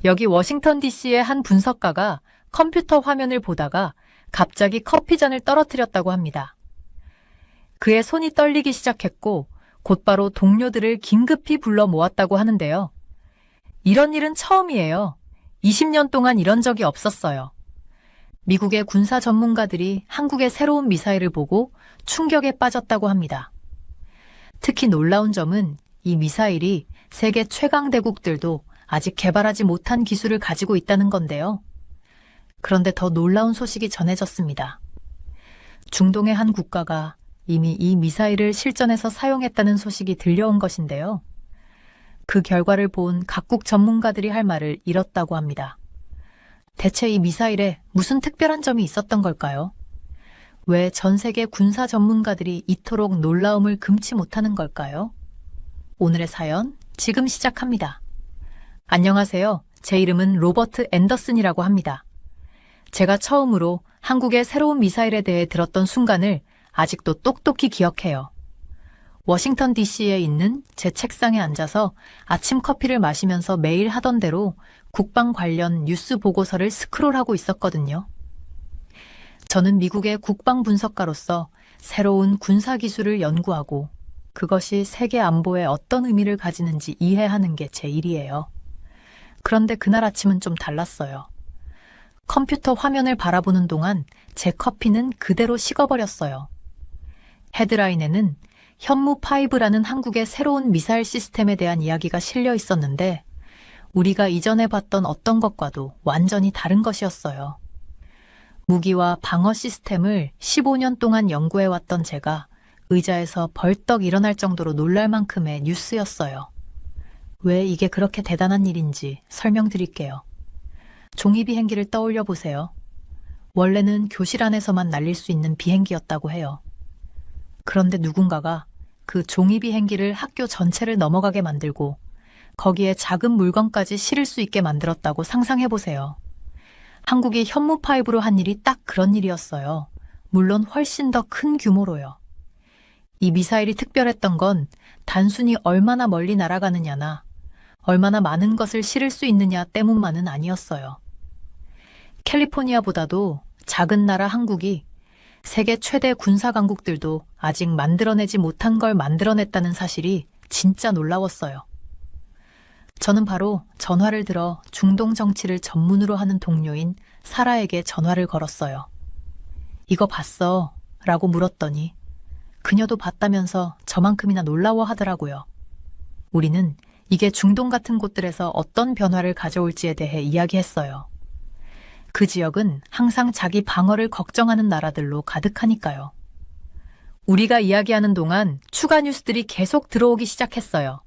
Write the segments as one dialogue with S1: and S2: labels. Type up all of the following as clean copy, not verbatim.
S1: 여기 워싱턴 DC의 한 분석가가 컴퓨터 화면을 보다가 갑자기 커피잔을 떨어뜨렸다고 합니다. 그의 손이 떨리기 시작했고 곧바로 동료들을 긴급히 불러 모았다고 하는데요. 이런 일은 처음이에요. 20년 동안 이런 적이 없었어요. 미국의 군사 전문가들이 한국의 새로운 미사일을 보고 충격에 빠졌다고 합니다. 특히 놀라운 점은 이 미사일이 세계 최강 대국들도 아직 개발하지 못한 기술을 가지고 있다는 건데요. 그런데 더 놀라운 소식이 전해졌습니다. 중동의 한 국가가 이미 이 미사일을 실전에서 사용했다는 소식이 들려온 것인데요. 그 결과를 본 각국 전문가들이 할 말을 잃었다고 합니다. 대체 이 미사일에 무슨 특별한 점이 있었던 걸까요? 왜 전 세계 군사 전문가들이 이토록 놀라움을 금치 못하는 걸까요? 오늘의 사연 지금 시작합니다. 안녕하세요. 제 이름은 로버트 앤더슨이라고 합니다. 제가 처음으로 한국의 새로운 미사일에 대해 들었던 순간을 아직도 똑똑히 기억해요. 워싱턴 DC에 있는 제 책상에 앉아서 아침 커피를 마시면서 매일 하던 대로 국방 관련 뉴스 보고서를 스크롤하고 있었거든요. 저는 미국의 국방 분석가로서 새로운 군사 기술을 연구하고 그것이 세계 안보에 어떤 의미를 가지는지 이해하는 게 제 일이에요. 그런데 그날 아침은 좀 달랐어요. 컴퓨터 화면을 바라보는 동안 제 커피는 그대로 식어버렸어요. 헤드라인에는 현무5라는 한국의 새로운 미사일 시스템에 대한 이야기가 실려 있었는데 우리가 이전에 봤던 어떤 것과도 완전히 다른 것이었어요. 무기와 방어 시스템을 15년 동안 연구해왔던 제가 의자에서 벌떡 일어날 정도로 놀랄 만큼의 뉴스였어요. 왜 이게 그렇게 대단한 일인지 설명드릴게요. 종이 비행기를 떠올려 보세요. 원래는 교실 안에서만 날릴 수 있는 비행기였다고 해요. 그런데 누군가가 그 종이 비행기를 학교 전체를 넘어가게 만들고 거기에 작은 물건까지 실을 수 있게 만들었다고 상상해 보세요. 한국이 현무5로 한 일이 딱 그런 일이었어요. 물론 훨씬 더 큰 규모로요. 이 미사일이 특별했던 건 단순히 얼마나 멀리 날아가느냐나 얼마나 많은 것을 실을 수 있느냐 때문만은 아니었어요. 캘리포니아보다도 작은 나라 한국이 세계 최대 군사 강국들도 아직 만들어내지 못한 걸 만들어냈다는 사실이 진짜 놀라웠어요. 저는 바로 전화를 들어 중동 정치를 전문으로 하는 동료인 사라에게 전화를 걸었어요. 이거 봤어? 라고 물었더니 그녀도 봤다면서 저만큼이나 놀라워하더라고요. 우리는 이게 중동 같은 곳들에서 어떤 변화를 가져올지에 대해 이야기했어요. 그 지역은 항상 자기 방어를 걱정하는 나라들로 가득하니까요. 우리가 이야기하는 동안 추가 뉴스들이 계속 들어오기 시작했어요.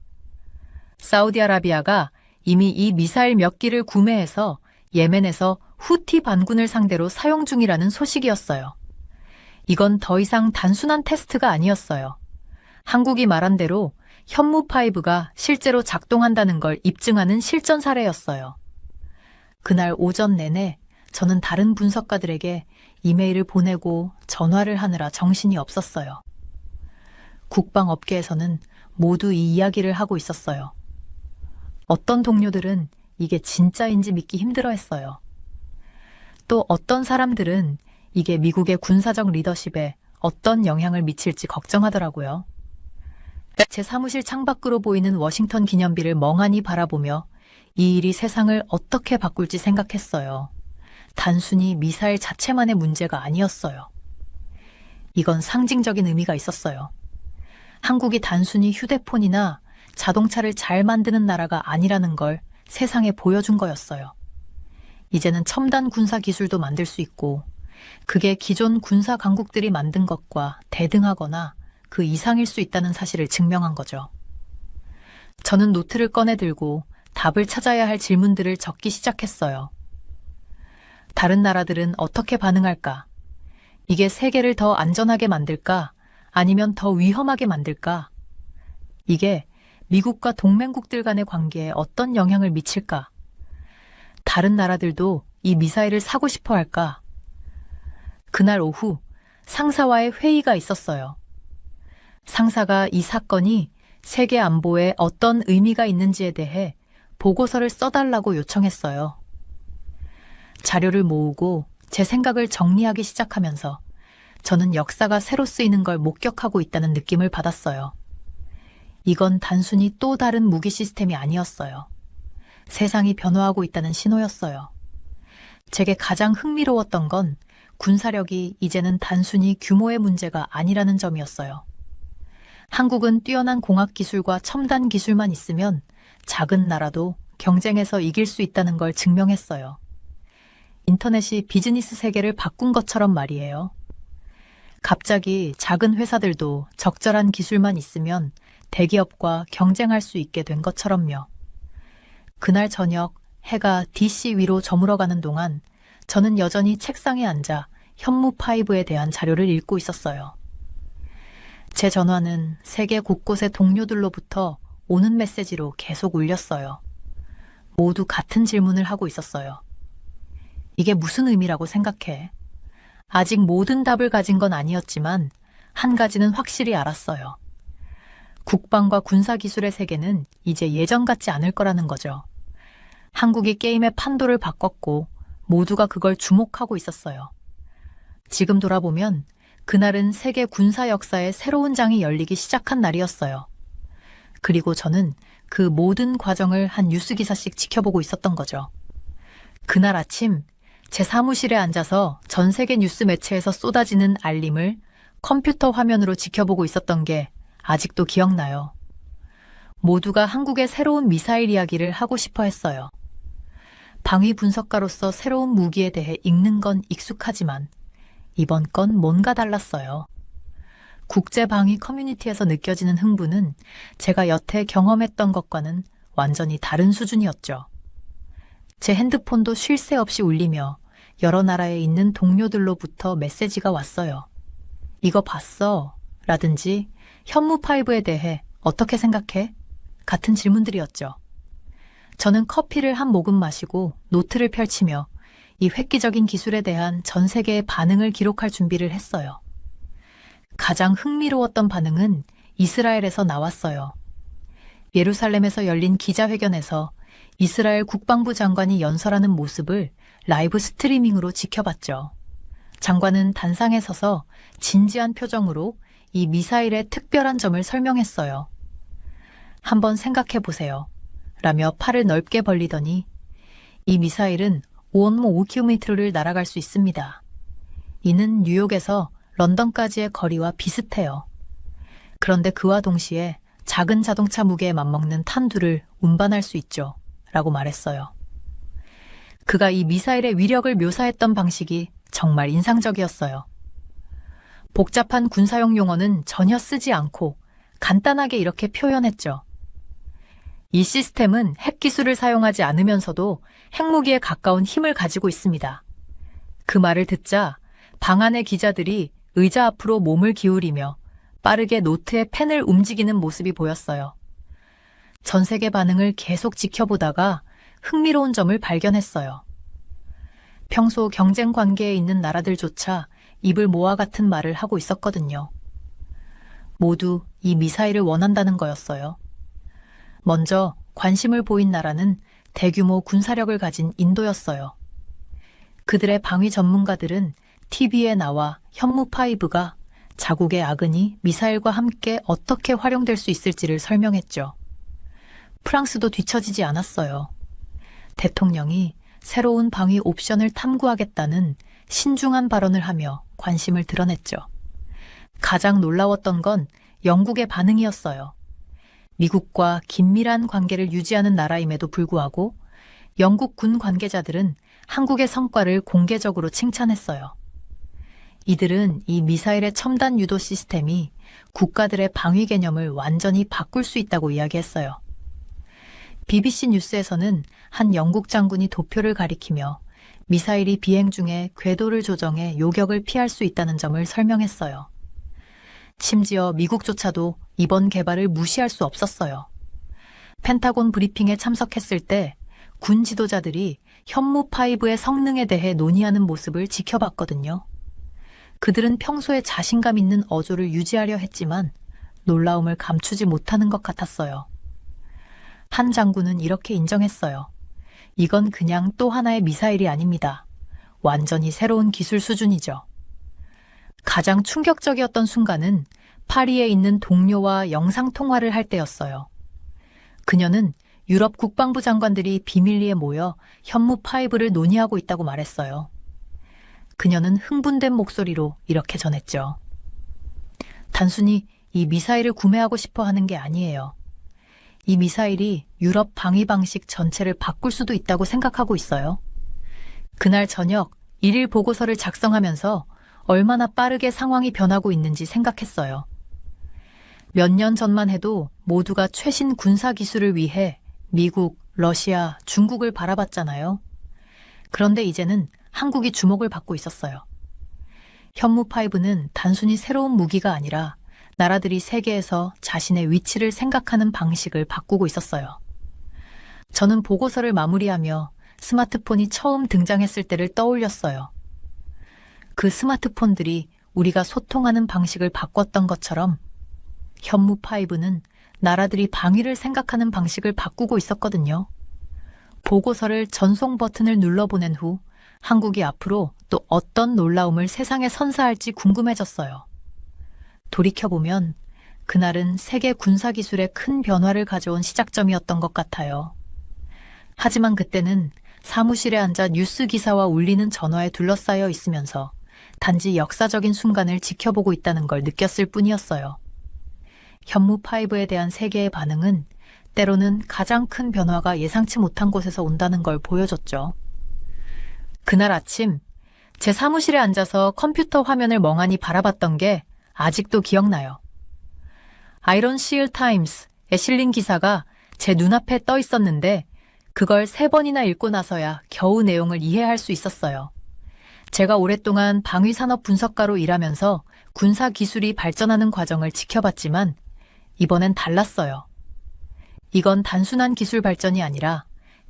S1: 사우디아라비아가 이미 이 미사일 몇 기를 구매해서 예멘에서 후티 반군을 상대로 사용 중이라는 소식이었어요. 이건 더 이상 단순한 테스트가 아니었어요. 한국이 말한 대로 현무5가 실제로 작동한다는 걸 입증하는 실전 사례였어요. 그날 오전 내내 저는 다른 분석가들에게 이메일을 보내고 전화를 하느라 정신이 없었어요. 국방업계에서는 모두 이 이야기를 하고 있었어요. 어떤 동료들은 이게 진짜인지 믿기 힘들어했어요. 또 어떤 사람들은 이게 미국의 군사적 리더십에 어떤 영향을 미칠지 걱정하더라고요. 제 사무실 창밖으로 보이는 워싱턴 기념비를 멍하니 바라보며 이 일이 세상을 어떻게 바꿀지 생각했어요. 단순히 미사일 자체만의 문제가 아니었어요. 이건 상징적인 의미가 있었어요. 한국이 단순히 휴대폰이나 자동차를 잘 만드는 나라가 아니라는 걸 세상에 보여준 거였어요. 이제는 첨단 군사 기술도 만들 수 있고 그게 기존 군사 강국들이 만든 것과 대등하거나 그 이상일 수 있다는 사실을 증명한 거죠. 저는 노트를 꺼내 들고 답을 찾아야 할 질문들을 적기 시작했어요. 다른 나라들은 어떻게 반응할까? 이게 세계를 더 안전하게 만들까? 아니면 더 위험하게 만들까? 이게 미국과 동맹국들 간의 관계에 어떤 영향을 미칠까? 다른 나라들도 이 미사일을 사고 싶어 할까? 그날 오후 상사와의 회의가 있었어요. 상사가 이 사건이 세계 안보에 어떤 의미가 있는지에 대해 보고서를 써달라고 요청했어요. 자료를 모으고 제 생각을 정리하기 시작하면서 저는 역사가 새로 쓰이는 걸 목격하고 있다는 느낌을 받았어요. 이건 단순히 또 다른 무기 시스템이 아니었어요. 세상이 변화하고 있다는 신호였어요. 제게 가장 흥미로웠던 건 군사력이 이제는 단순히 규모의 문제가 아니라는 점이었어요. 한국은 뛰어난 공학 기술과 첨단 기술만 있으면 작은 나라도 경쟁에서 이길 수 있다는 걸 증명했어요. 인터넷이 비즈니스 세계를 바꾼 것처럼 말이에요. 갑자기 작은 회사들도 적절한 기술만 있으면 대기업과 경쟁할 수 있게 된 것처럼요. 그날 저녁 해가 DC 위로 저물어가는 동안 저는 여전히 책상에 앉아 현무5에 대한 자료를 읽고 있었어요. 제 전화는 세계 곳곳의 동료들로부터 오는 메시지로 계속 울렸어요. 모두 같은 질문을 하고 있었어요. 이게 무슨 의미라고 생각해? 아직 모든 답을 가진 건 아니었지만 한 가지는 확실히 알았어요. 국방과 군사기술의 세계는 이제 예전 같지 않을 거라는 거죠. 한국이 게임의 판도를 바꿨고 모두가 그걸 주목하고 있었어요. 지금 돌아보면 그날은 세계 군사 역사의 새로운 장이 열리기 시작한 날이었어요. 그리고 저는 그 모든 과정을 한 뉴스 기사씩 지켜보고 있었던 거죠. 그날 아침 제 사무실에 앉아서 전 세계 뉴스 매체에서 쏟아지는 알림을 컴퓨터 화면으로 지켜보고 있었던 게 아직도 기억나요. 모두가 한국의 새로운 미사일 이야기를 하고 싶어 했어요. 방위 분석가로서 새로운 무기에 대해 읽는 건 익숙하지만 이번 건 뭔가 달랐어요. 국제 방위 커뮤니티에서 느껴지는 흥분은 제가 여태 경험했던 것과는 완전히 다른 수준이었죠. 제 핸드폰도 쉴 새 없이 울리며 여러 나라에 있는 동료들로부터 메시지가 왔어요. 이거 봤어? 라든지 현무5에 대해 어떻게 생각해? 같은 질문들이었죠. 저는 커피를 한 모금 마시고 노트를 펼치며 이 획기적인 기술에 대한 전 세계의 반응을 기록할 준비를 했어요. 가장 흥미로웠던 반응은 이스라엘에서 나왔어요. 예루살렘에서 열린 기자회견에서 이스라엘 국방부 장관이 연설하는 모습을 라이브 스트리밍으로 지켜봤죠. 장관은 단상에 서서 진지한 표정으로 이 미사일의 특별한 점을 설명했어요. 한번 생각해 보세요. 라며 팔을 넓게 벌리더니 이 미사일은 5km를 날아갈 수 있습니다. 이는 뉴욕에서 런던까지의 거리와 비슷해요. 그런데 그와 동시에 작은 자동차 무게에 맞먹는 탄두를 운반할 수 있죠. 라고 말했어요. 그가 이 미사일의 위력을 묘사했던 방식이 정말 인상적이었어요. 복잡한 군사용 용어는 전혀 쓰지 않고 간단하게 이렇게 표현했죠. 이 시스템은 핵기술을 사용하지 않으면서도 핵무기에 가까운 힘을 가지고 있습니다. 그 말을 듣자 방 안의 기자들이 의자 앞으로 몸을 기울이며 빠르게 노트에 펜을 움직이는 모습이 보였어요. 전 세계 반응을 계속 지켜보다가 흥미로운 점을 발견했어요. 평소 경쟁 관계에 있는 나라들조차 입을 모아 같은 말을 하고 있었거든요. 모두 이 미사일을 원한다는 거였어요. 먼저 관심을 보인 나라는 대규모 군사력을 가진 인도였어요. 그들의 방위 전문가들은 TV에 나와 현무5가 자국의 아근이 미사일과 함께 어떻게 활용될 수 있을지를 설명했죠. 프랑스도 뒤처지지 않았어요. 대통령이 새로운 방위 옵션을 탐구하겠다는 신중한 발언을 하며 관심을 드러냈죠. 가장 놀라웠던 건 영국의 반응이었어요. 미국과 긴밀한 관계를 유지하는 나라임에도 불구하고 영국 군 관계자들은 한국의 성과를 공개적으로 칭찬했어요. 이들은 이 미사일의 첨단 유도 시스템이 국가들의 방위 개념을 완전히 바꿀 수 있다고 이야기했어요. BBC 뉴스에서는 한 영국 장군이 도표를 가리키며 미사일이 비행 중에 궤도를 조정해 요격을 피할 수 있다는 점을 설명했어요. 심지어 미국조차도 이번 개발을 무시할 수 없었어요. 펜타곤 브리핑에 참석했을 때 군 지도자들이 현무5의 성능에 대해 논의하는 모습을 지켜봤거든요. 그들은 평소에 자신감 있는 어조를 유지하려 했지만 놀라움을 감추지 못하는 것 같았어요. 한 장군은 이렇게 인정했어요. 이건 그냥 또 하나의 미사일이 아닙니다. 완전히 새로운 기술 수준이죠. 가장 충격적이었던 순간은 파리에 있는 동료와 영상통화를 할 때였어요. 그녀는 유럽 국방부 장관들이 비밀리에 모여 현무5를 논의하고 있다고 말했어요. 그녀는 흥분된 목소리로 이렇게 전했죠. 단순히 이 미사일을 구매하고 싶어 하는 게 아니에요. 이 미사일이 유럽 방위 방식 전체를 바꿀 수도 있다고 생각하고 있어요. 그날 저녁 일일 보고서를 작성하면서 얼마나 빠르게 상황이 변하고 있는지 생각했어요. 몇 년 전만 해도 모두가 최신 군사 기술을 위해 미국, 러시아, 중국을 바라봤잖아요. 그런데 이제는 한국이 주목을 받고 있었어요. 현무5는 단순히 새로운 무기가 아니라 나라들이 세계에서 자신의 위치를 생각하는 방식을 바꾸고 있었어요. 저는 보고서를 마무리하며 스마트폰이 처음 등장했을 때를 떠올렸어요. 그 스마트폰들이 우리가 소통하는 방식을 바꿨던 것처럼 현무5는 나라들이 방위를 생각하는 방식을 바꾸고 있었거든요. 보고서를 전송 버튼을 눌러보낸 후 한국이 앞으로 또 어떤 놀라움을 세상에 선사할지 궁금해졌어요. 돌이켜보면 그날은 세계 군사기술에 큰 변화를 가져온 시작점이었던 것 같아요. 하지만 그때는 사무실에 앉아 뉴스 기사와 울리는 전화에 둘러싸여 있으면서 단지 역사적인 순간을 지켜보고 있다는 걸 느꼈을 뿐이었어요. 현무5에 대한 세계의 반응은 때로는 가장 큰 변화가 예상치 못한 곳에서 온다는 걸 보여줬죠. 그날 아침 제 사무실에 앉아서 컴퓨터 화면을 멍하니 바라봤던 게 아직도 기억나요. 아이론 시일 타임스에 실린 기사가 제 눈앞에 떠 있었는데 그걸 3번이나 읽고 나서야 겨우 내용을 이해할 수 있었어요. 제가 오랫동안 방위산업 분석가로 일하면서 군사 기술이 발전하는 과정을 지켜봤지만 이번엔 달랐어요. 이건 단순한 기술 발전이 아니라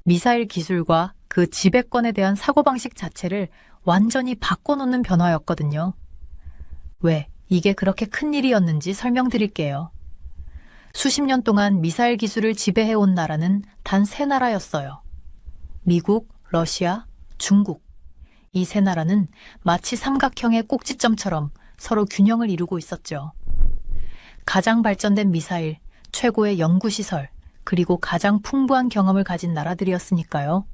S1: 미사일 기술과 그 지배권에 대한 사고방식 자체를 완전히 바꿔놓는 변화였거든요. 왜 이게 그렇게 큰 일이었는지 설명드릴게요. 수십 년 동안 미사일 기술을 지배해온 나라는 단 3나라였어요. 미국, 러시아, 중국. 이 3나라는 마치 삼각형의 꼭지점처럼 서로 균형을 이루고 있었죠. 가장 발전된 미사일, 최고의 연구시설, 그리고 가장 풍부한 경험을 가진 나라들이었으니까요.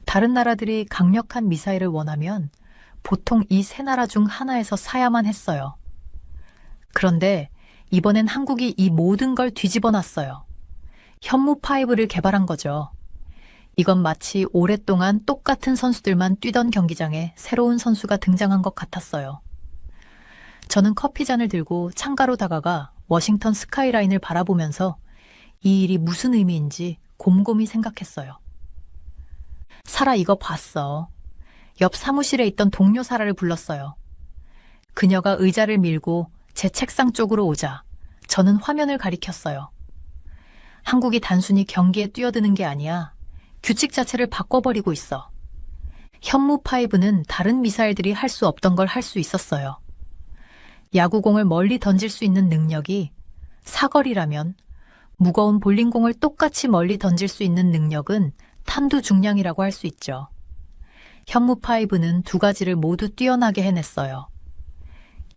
S1: 다른 나라들이 강력한 미사일을 원하면 보통 이 3나라 중 하나에서 사야만 했어요. 그런데 이번엔 한국이 이 모든 걸 뒤집어 놨어요. 현무5를 개발한 거죠. 이건 마치 오랫동안 똑같은 선수들만 뛰던 경기장에 새로운 선수가 등장한 것 같았어요. 저는 커피잔을 들고 창가로 다가가 워싱턴 스카이라인을 바라보면서 이 일이 무슨 의미인지 곰곰이 생각했어요. 사라, 이거 봤어. 옆 사무실에 있던 동료 사라를 불렀어요. 그녀가 의자를 밀고 제 책상 쪽으로 오자 저는 화면을 가리켰어요. 한국이 단순히 경기에 뛰어드는 게 아니야. 규칙 자체를 바꿔버리고 있어. 현무5는 다른 미사일들이 할 수 없던 걸 할 수 있었어요. 야구공을 멀리 던질 수 있는 능력이 사거리라면 무거운 볼링공을 똑같이 멀리 던질 수 있는 능력은 탄두 중량이라고 할 수 있죠. 현무5는 2가지를 모두 뛰어나게 해냈어요.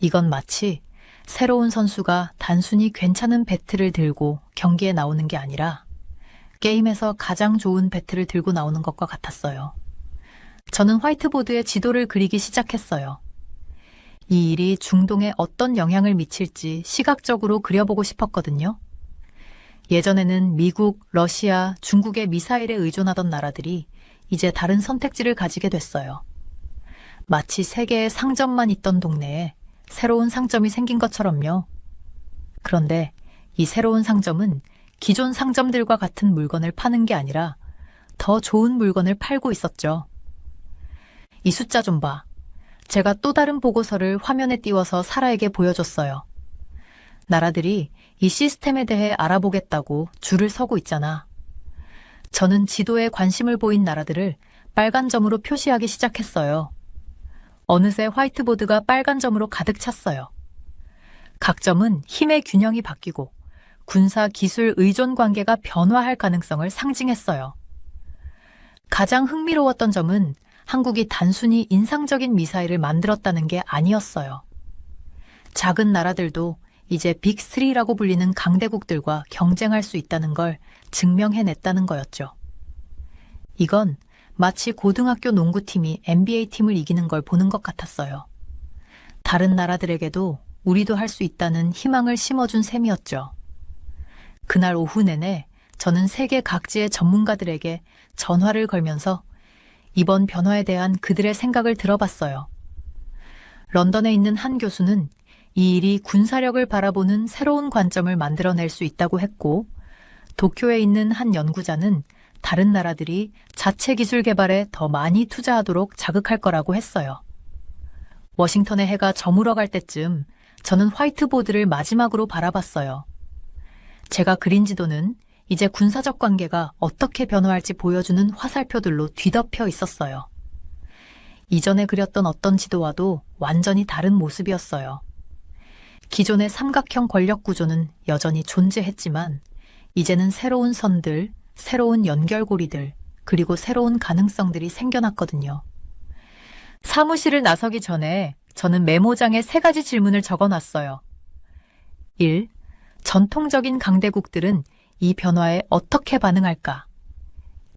S1: 이건 마치 새로운 선수가 단순히 괜찮은 배트를 들고 경기에 나오는 게 아니라 게임에서 가장 좋은 배트를 들고 나오는 것과 같았어요. 저는 화이트보드에 지도를 그리기 시작했어요. 이 일이 중동에 어떤 영향을 미칠지 시각적으로 그려보고 싶었거든요. 예전에는 미국, 러시아, 중국의 미사일에 의존하던 나라들이 이제 다른 선택지를 가지게 됐어요. 마치 세계의 상점만 있던 동네에 새로운 상점이 생긴 것처럼요. 그런데 이 새로운 상점은 기존 상점들과 같은 물건을 파는 게 아니라 더 좋은 물건을 팔고 있었죠. 이 숫자 좀 봐. 제가 또 다른 보고서를 화면에 띄워서 사라에게 보여줬어요. 나라들이 이 시스템에 대해 알아보겠다고 줄을 서고 있잖아. 저는 지도에 관심을 보인 나라들을 빨간 점으로 표시하기 시작했어요. 어느새 화이트보드가 빨간 점으로 가득 찼어요. 각 점은 힘의 균형이 바뀌고 군사 기술 의존 관계가 변화할 가능성을 상징했어요. 가장 흥미로웠던 점은 한국이 단순히 인상적인 미사일을 만들었다는 게 아니었어요. 작은 나라들도 이제 빅3라고 불리는 강대국들과 경쟁할 수 있다는 걸 증명해냈다는 거였죠. 이건 마치 고등학교 농구팀이 NBA팀을 이기는 걸 보는 것 같았어요. 다른 나라들에게도 우리도 할 수 있다는 희망을 심어준 셈이었죠. 그날 오후 내내 저는 세계 각지의 전문가들에게 전화를 걸면서 이번 변화에 대한 그들의 생각을 들어봤어요. 런던에 있는 한 교수는 이 일이 군사력을 바라보는 새로운 관점을 만들어낼 수 있다고 했고, 도쿄에 있는 한 연구자는 다른 나라들이 자체 기술 개발에 더 많이 투자하도록 자극할 거라고 했어요. 워싱턴의 해가 저물어 갈 때쯤 저는 화이트보드를 마지막으로 바라봤어요. 제가 그린 지도는 이제 군사적 관계가 어떻게 변화할지 보여주는 화살표들로 뒤덮여 있었어요. 이전에 그렸던 어떤 지도와도 완전히 다른 모습이었어요. 기존의 삼각형 권력 구조는 여전히 존재했지만 이제는 새로운 선들, 새로운 연결고리들, 그리고 새로운 가능성들이 생겨났거든요. 사무실을 나서기 전에 저는 메모장에 3가지 질문을 적어놨어요. 1. 전통적인 강대국들은 이 변화에 어떻게 반응할까?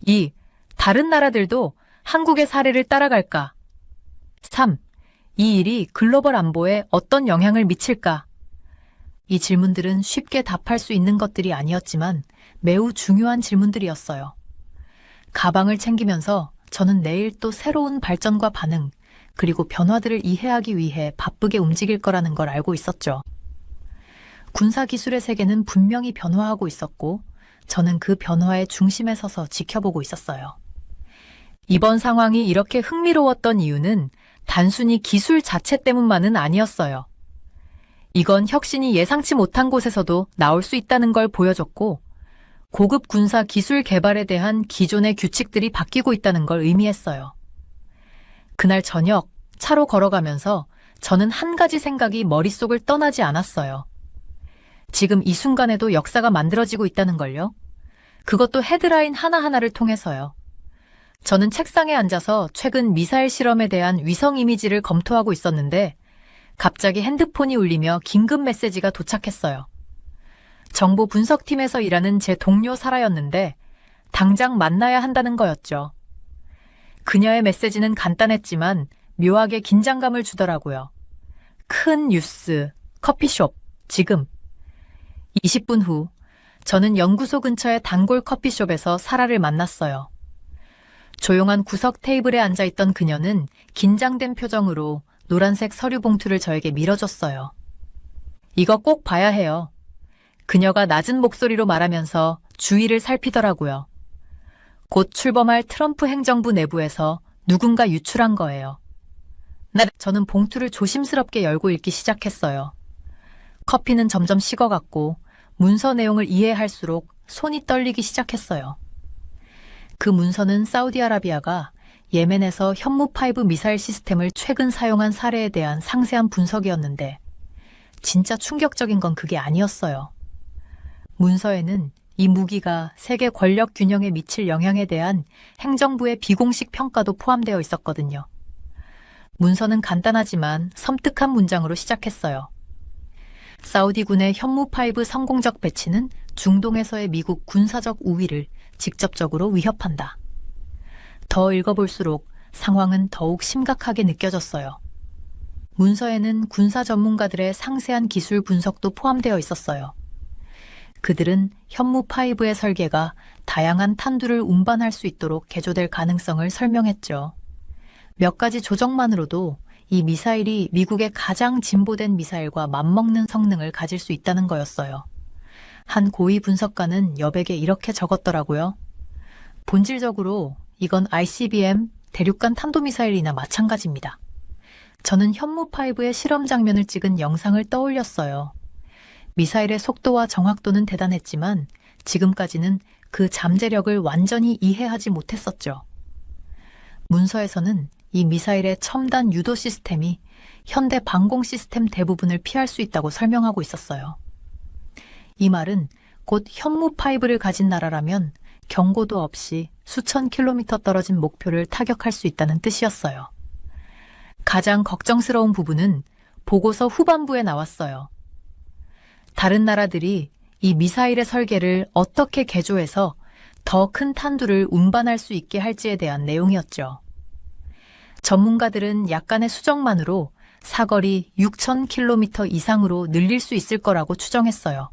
S1: 2. 다른 나라들도 한국의 사례를 따라갈까? 3. 이 일이 글로벌 안보에 어떤 영향을 미칠까? 이 질문들은 쉽게 답할 수 있는 것들이 아니었지만 매우 중요한 질문들이었어요. 가방을 챙기면서 저는 내일 또 새로운 발전과 반응, 그리고 변화들을 이해하기 위해 바쁘게 움직일 거라는 걸 알고 있었죠. 군사기술의 세계는 분명히 변화하고 있었고 저는 그 변화의 중심에 서서 지켜보고 있었어요. 이번 상황이 이렇게 흥미로웠던 이유는 단순히 기술 자체 때문만은 아니었어요. 이건 혁신이 예상치 못한 곳에서도 나올 수 있다는 걸 보여줬고 고급 군사 기술 개발에 대한 기존의 규칙들이 바뀌고 있다는 걸 의미했어요. 그날 저녁 차로 걸어가면서 저는 한 가지 생각이 머릿속을 떠나지 않았어요. 지금 이 순간에도 역사가 만들어지고 있다는 걸요. 그것도 헤드라인 하나하나를 통해서요. 저는 책상에 앉아서 최근 미사일 실험에 대한 위성 이미지를 검토하고 있었는데 갑자기 핸드폰이 울리며 긴급 메시지가 도착했어요. 정보 분석팀에서 일하는 제 동료 사라였는데 당장 만나야 한다는 거였죠. 그녀의 메시지는 간단했지만 묘하게 긴장감을 주더라고요. 큰 뉴스, 커피숍, 지금. 20분 후 저는 연구소 근처의 단골 커피숍에서 사라를 만났어요. 조용한 구석 테이블에 앉아있던 그녀는 긴장된 표정으로 노란색 서류 봉투를 저에게 밀어줬어요. 이거 꼭 봐야 해요. 그녀가 낮은 목소리로 말하면서 주위를 살피더라고요. 곧 출범할 트럼프 행정부 내부에서 누군가 유출한 거예요. 저는 봉투를 조심스럽게 열고 읽기 시작했어요. 커피는 점점 식어갔고 문서 내용을 이해할수록 손이 떨리기 시작했어요. 그 문서는 사우디아라비아가 예멘에서 현무5 미사일 시스템을 최근 사용한 사례에 대한 상세한 분석이었는데 진짜 충격적인 건 그게 아니었어요. 문서에는 이 무기가 세계 권력 균형에 미칠 영향에 대한 행정부의 비공식 평가도 포함되어 있었거든요. 문서는 간단하지만 섬뜩한 문장으로 시작했어요. 사우디군의 현무5 성공적 배치는 중동에서의 미국 군사적 우위를 직접적으로 위협한다. 더 읽어볼수록 상황은 더욱 심각하게 느껴졌어요. 문서에는 군사 전문가들의 상세한 기술 분석도 포함되어 있었어요. 그들은 현무5의 설계가 다양한 탄두를 운반할 수 있도록 개조될 가능성을 설명했죠. 몇 가지 조정만으로도 이 미사일이 미국의 가장 진보된 미사일과 맞먹는 성능을 가질 수 있다는 거였어요. 한 고위 분석가는 여백에 이렇게 적었더라고요. 본질적으로 이건 ICBM 대륙간 탄도미사일이나 마찬가지입니다. 저는 현무5의 실험 장면을 찍은 영상을 떠올렸어요. 미사일의 속도와 정확도는 대단했지만 지금까지는 그 잠재력을 완전히 이해하지 못했었죠. 문서에서는 이 미사일의 첨단 유도 시스템이 현대 방공 시스템 대부분을 피할 수 있다고 설명하고 있었어요. 이 말은 곧 현무 파이브를 가진 나라라면 경고도 없이 수천 킬로미터 떨어진 목표를 타격할 수 있다는 뜻이었어요. 가장 걱정스러운 부분은 보고서 후반부에 나왔어요. 다른 나라들이 이 미사일의 설계를 어떻게 개조해서 더 큰 탄두를 운반할 수 있게 할지에 대한 내용이었죠. 전문가들은 약간의 수정만으로 사거리 6,000km 이상으로 늘릴 수 있을 거라고 추정했어요.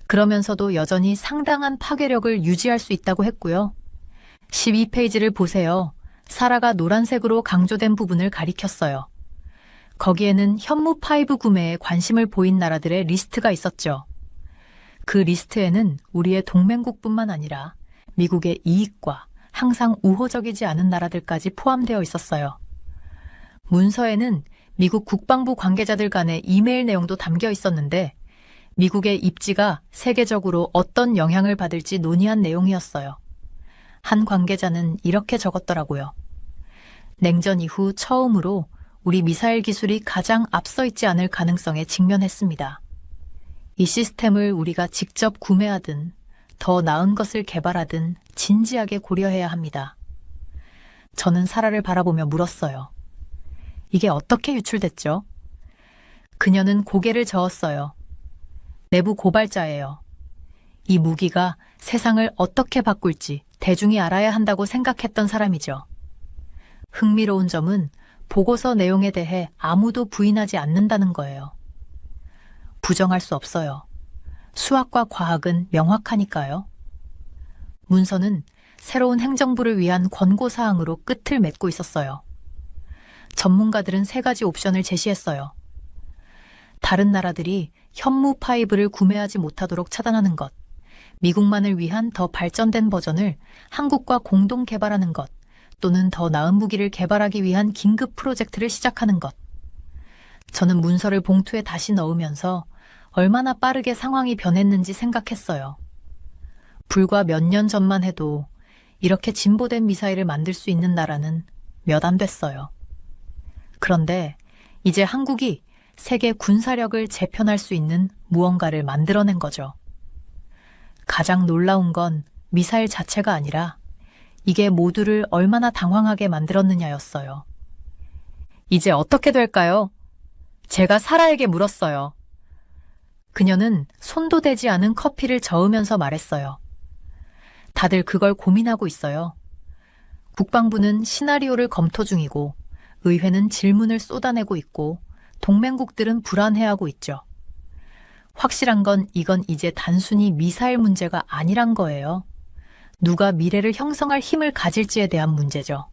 S1: 그러면서도 여전히 상당한 파괴력을 유지할 수 있다고 했고요. 12페이지를 보세요. 사라가 노란색으로 강조된 부분을 가리켰어요. 거기에는 현무5 구매에 관심을 보인 나라들의 리스트가 있었죠. 그 리스트에는 우리의 동맹국뿐만 아니라 미국의 이익과 항상 우호적이지 않은 나라들까지 포함되어 있었어요. 문서에는 미국 국방부 관계자들 간의 이메일 내용도 담겨 있었는데 미국의 입지가 세계적으로 어떤 영향을 받을지 논의한 내용이었어요. 한 관계자는 이렇게 적었더라고요. 냉전 이후 처음으로 우리 미사일 기술이 가장 앞서 있지 않을 가능성에 직면했습니다. 이 시스템을 우리가 직접 구매하든 더 나은 것을 개발하든 진지하게 고려해야 합니다. 저는 사라를 바라보며 물었어요. 이게 어떻게 유출됐죠? 그녀는 고개를 저었어요. 내부 고발자예요. 이 무기가 세상을 어떻게 바꿀지 대중이 알아야 한다고 생각했던 사람이죠. 흥미로운 점은 보고서 내용에 대해 아무도 부인하지 않는다는 거예요. 부정할 수 없어요. 수학과 과학은 명확하니까요. 문서는 새로운 행정부를 위한 권고사항으로 끝을 맺고 있었어요. 전문가들은 3가지 옵션을 제시했어요. 다른 나라들이 현무5를 구매하지 못하도록 차단하는 것, 미국만을 위한 더 발전된 버전을 한국과 공동 개발하는 것, 또는 더 나은 무기를 개발하기 위한 긴급 프로젝트를 시작하는 것. 저는 문서를 봉투에 다시 넣으면서 얼마나 빠르게 상황이 변했는지 생각했어요. 불과 몇 년 전만 해도 이렇게 진보된 미사일을 만들 수 있는 나라는 몇 안 됐어요. 그런데 이제 한국이 세계 군사력을 재편할 수 있는 무언가를 만들어낸 거죠. 가장 놀라운 건 미사일 자체가 아니라 이게 모두를 얼마나 당황하게 만들었느냐였어요. 이제 어떻게 될까요? 제가 사라에게 물었어요. 그녀는 손도 대지 않은 커피를 저으면서 말했어요. 다들 그걸 고민하고 있어요. 국방부는 시나리오를 검토 중이고 의회는 질문을 쏟아내고 있고 동맹국들은 불안해하고 있죠. 확실한 건 이건 이제 단순히 미사일 문제가 아니란 거예요. 누가 미래를 형성할 힘을 가질지에 대한 문제죠.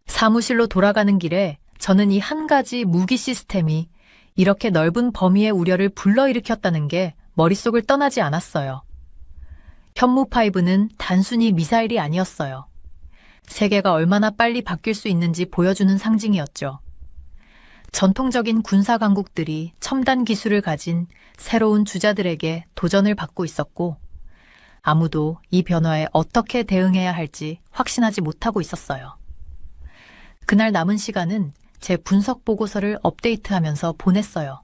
S1: 사무실로 돌아가는 길에 저는 이 한 가지 무기 시스템이 이렇게 넓은 범위의 우려를 불러일으켰다는 게 머릿속을 떠나지 않았어요. 현무5는 단순히 미사일이 아니었어요. 세계가 얼마나 빨리 바뀔 수 있는지 보여주는 상징이었죠. 전통적인 군사 강국들이 첨단 기술을 가진 새로운 주자들에게 도전을 받고 있었고 아무도 이 변화에 어떻게 대응해야 할지 확신하지 못하고 있었어요. 그날 남은 시간은 제 분석 보고서를 업데이트하면서 보냈어요.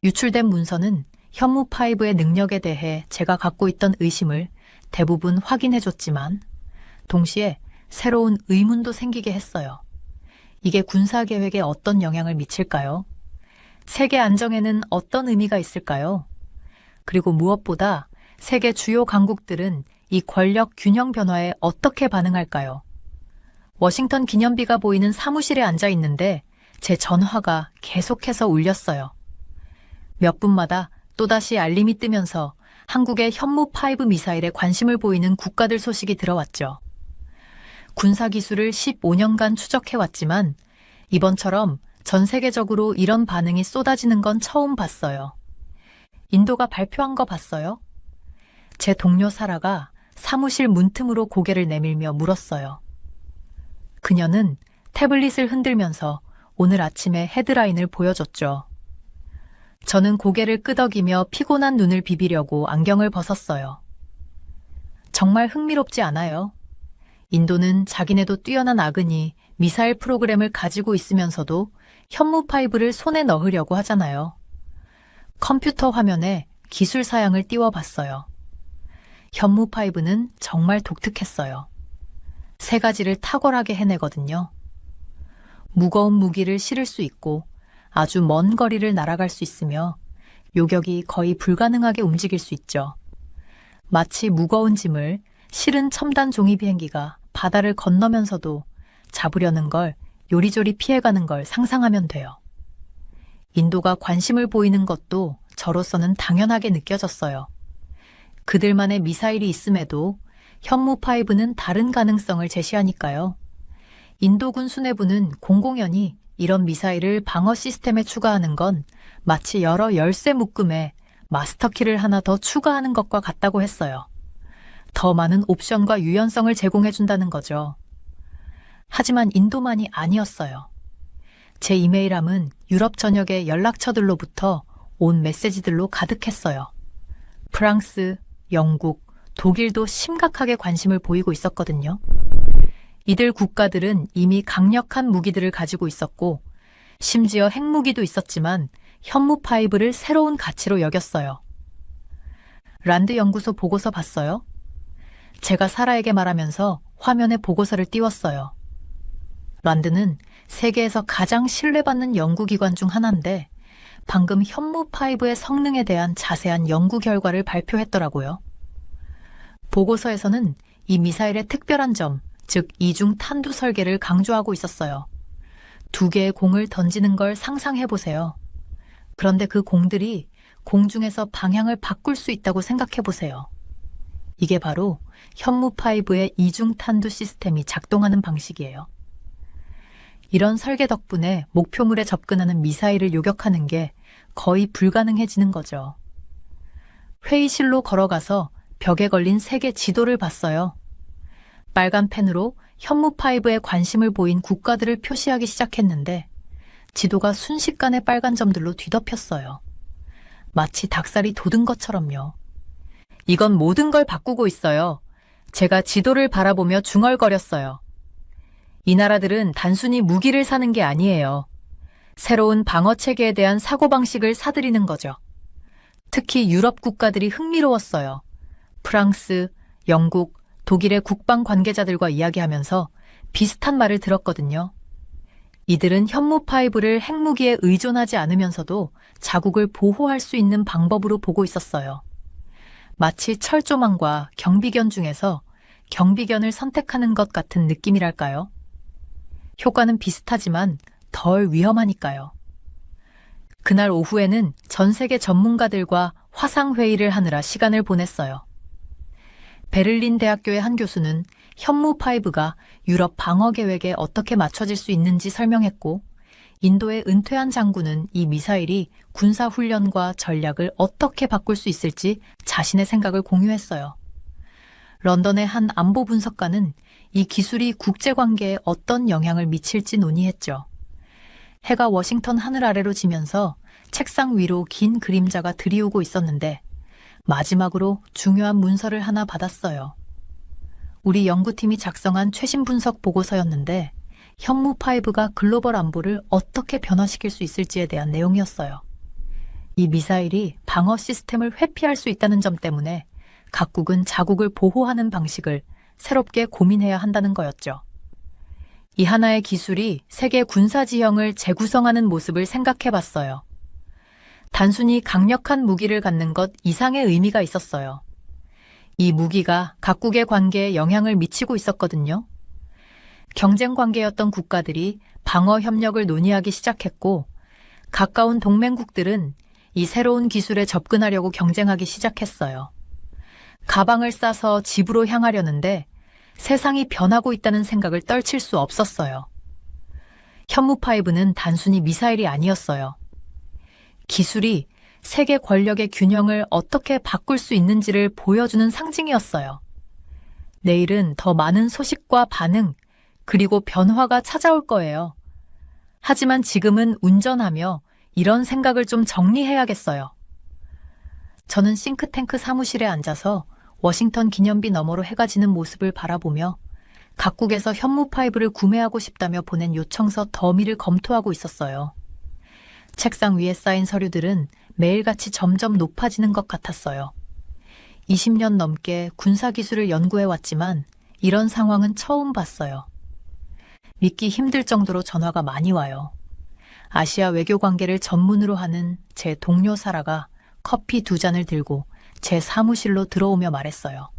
S1: 유출된 문서는 현무5의 능력에 대해 제가 갖고 있던 의심을 대부분 확인해줬지만 동시에 새로운 의문도 생기게 했어요. 이게 군사계획에 어떤 영향을 미칠까요? 세계 안정에는 어떤 의미가 있을까요? 그리고 무엇보다 세계 주요 강국들은 이 권력 균형 변화에 어떻게 반응할까요? 워싱턴 기념비가 보이는 사무실에 앉아 있는데 제 전화가 계속해서 울렸어요. 몇 분마다 또다시 알림이 뜨면서 한국의 현무5 미사일에 관심을 보이는 국가들 소식이 들어왔죠. 군사기술을 15년간 추적해왔지만 이번처럼 전 세계적으로 이런 반응이 쏟아지는 건 처음 봤어요. 인도가 발표한 거 봤어요? 제 동료 사라가 사무실 문틈으로 고개를 내밀며 물었어요. 그녀는 태블릿을 흔들면서 오늘 아침의 헤드라인을 보여줬죠. 저는 고개를 끄덕이며 피곤한 눈을 비비려고 안경을 벗었어요. 정말 흥미롭지 않아요? 인도는 자기네도 뛰어난 아그니 미사일 프로그램을 가지고 있으면서도 현무5를 손에 넣으려고 하잖아요. 컴퓨터 화면에 기술 사양을 띄워봤어요. 현무 파이브는 정말 독특했어요. 세 가지를 탁월하게 해내거든요. 무거운 무기를 실을 수 있고 아주 먼 거리를 날아갈 수 있으며 요격이 거의 불가능하게 움직일 수 있죠. 마치 무거운 짐을 실은 첨단 종이 비행기가 바다를 건너면서도 잡으려는 걸 요리조리 피해가는 걸 상상하면 돼요. 인도가 관심을 보이는 것도 저로서는 당연하게 느껴졌어요. 그들만의 미사일이 있음에도 현무5는 다른 가능성을 제시하니까요. 인도군 수뇌부는 공공연히 이런 미사일을 방어 시스템에 추가하는 건 마치 여러 열쇠 묶음에 마스터키를 하나 더 추가하는 것과 같다고 했어요. 더 많은 옵션과 유연성을 제공해준다는 거죠. 하지만 인도만이 아니었어요. 제 이메일함은 유럽 전역의 연락처들로부터 온 메시지들로 가득했어요. 프랑스, 영국, 독일도 심각하게 관심을 보이고 있었거든요. 이들 국가들은 이미 강력한 무기들을 가지고 있었고 심지어 핵무기도 있었지만 현무5를 새로운 가치로 여겼어요. 란드 연구소 보고서 봤어요? 제가 사라에게 말하면서 화면에 보고서를 띄웠어요. 란드는 세계에서 가장 신뢰받는 연구기관 중 하나인데 방금 현무5의 성능에 대한 자세한 연구 결과를 발표했더라고요. 보고서에서는 이 미사일의 특별한 점, 즉 이중 탄두 설계를 강조하고 있었어요. 두 개의 공을 던지는 걸 상상해보세요. 그런데 그 공들이 공중에서 방향을 바꿀 수 있다고 생각해보세요. 이게 바로 현무5의 이중 탄두 시스템이 작동하는 방식이에요. 이런 설계 덕분에 목표물에 접근하는 미사일을 요격하는 게 거의 불가능해지는 거죠. 회의실로 걸어가서 벽에 걸린 세계 지도를 봤어요. 빨간 펜으로 현무5에 관심을 보인 국가들을 표시하기 시작했는데 지도가 순식간에 빨간 점들로 뒤덮였어요. 마치 닭살이 돋은 것처럼요. 이건 모든 걸 바꾸고 있어요. 제가 지도를 바라보며 중얼거렸어요. 이 나라들은 단순히 무기를 사는 게 아니에요. 새로운 방어 체계에 대한 사고방식을 사들이는 거죠. 특히 유럽 국가들이 흥미로웠어요. 프랑스, 영국, 독일의 국방 관계자들과 이야기하면서 비슷한 말을 들었거든요. 이들은 현무5를 핵무기에 의존하지 않으면서도 자국을 보호할 수 있는 방법으로 보고 있었어요. 마치 철조망과 경비견 중에서 경비견을 선택하는 것 같은 느낌이랄까요? 효과는 비슷하지만 덜 위험하니까요. 그날 오후에는 전 세계 전문가들과 화상회의를 하느라 시간을 보냈어요. 베를린 대학교의 한 교수는 현무5가 유럽 방어 계획에 어떻게 맞춰질 수 있는지 설명했고, 인도의 은퇴한 장군은 이 미사일이 군사훈련과 전략을 어떻게 바꿀 수 있을지 자신의 생각을 공유했어요. 런던의 한 안보 분석가는 이 기술이 국제관계에 어떤 영향을 미칠지 논의했죠. 해가 워싱턴 하늘 아래로 지면서 책상 위로 긴 그림자가 들이오고 있었는데 마지막으로 중요한 문서를 하나 받았어요. 우리 연구팀이 작성한 최신 분석 보고서였는데 현무5가 글로벌 안보를 어떻게 변화시킬 수 있을지에 대한 내용이었어요. 이 미사일이 방어 시스템을 회피할 수 있다는 점 때문에 각국은 자국을 보호하는 방식을 새롭게 고민해야 한다는 거였죠. 이 하나의 기술이 세계 군사 지형을 재구성하는 모습을 생각해 봤어요. 단순히 강력한 무기를 갖는 것 이상의 의미가 있었어요. 이 무기가 각국의 관계에 영향을 미치고 있었거든요. 경쟁 관계였던 국가들이 방어 협력을 논의하기 시작했고, 가까운 동맹국들은 이 새로운 기술에 접근하려고 경쟁하기 시작했어요. 가방을 싸서 집으로 향하려는데 세상이 변하고 있다는 생각을 떨칠 수 없었어요. 현무5는 단순히 미사일이 아니었어요. 기술이 세계 권력의 균형을 어떻게 바꿀 수 있는지를 보여주는 상징이었어요. 내일은 더 많은 소식과 반응, 그리고 변화가 찾아올 거예요. 하지만 지금은 운전하며 이런 생각을 좀 정리해야겠어요. 저는 싱크탱크 사무실에 앉아서 워싱턴 기념비 너머로 해가 지는 모습을 바라보며 각국에서 현무5를 구매하고 싶다며 보낸 요청서 더미를 검토하고 있었어요. 책상 위에 쌓인 서류들은 매일같이 점점 높아지는 것 같았어요. 20년 넘게 군사기술을 연구해왔지만 이런 상황은 처음 봤어요. 믿기 힘들 정도로 전화가 많이 와요. 아시아 외교 관계를 전문으로 하는 제 동료 사라가 커피 2잔을 들고 제 사무실로 들어오며 말했어요.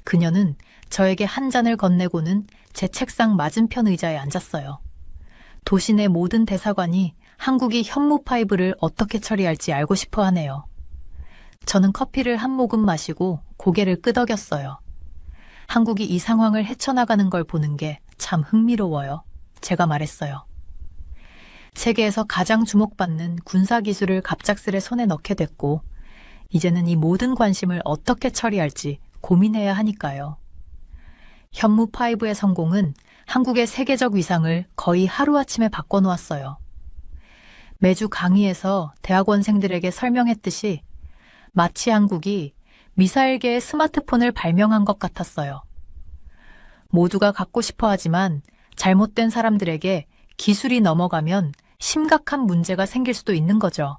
S1: 그녀는 저에게 한 잔을 건네고는 제 책상 맞은편 의자에 앉았어요. 도시 내 모든 대사관이 한국이 현무 파이브를 어떻게 처리할지 알고 싶어 하네요. 저는 커피를 한 모금 마시고 고개를 끄덕였어요. 한국이 이 상황을 헤쳐나가는 걸 보는 게 참 흥미로워요. 제가 말했어요. 세계에서 가장 주목받는 군사기술을 갑작스레 손에 넣게 됐고, 이제는 이 모든 관심을 어떻게 처리할지 고민해야 하니까요. 현무5의 성공은 한국의 세계적 위상을 거의 하루아침에 바꿔놓았어요. 매주 강의에서 대학원생들에게 설명했듯이 마치 한국이 미사일계의 스마트폰을 발명한 것 같았어요. 모두가 갖고 싶어 하지만 잘못된 사람들에게 기술이 넘어가면 심각한 문제가 생길 수도 있는 거죠.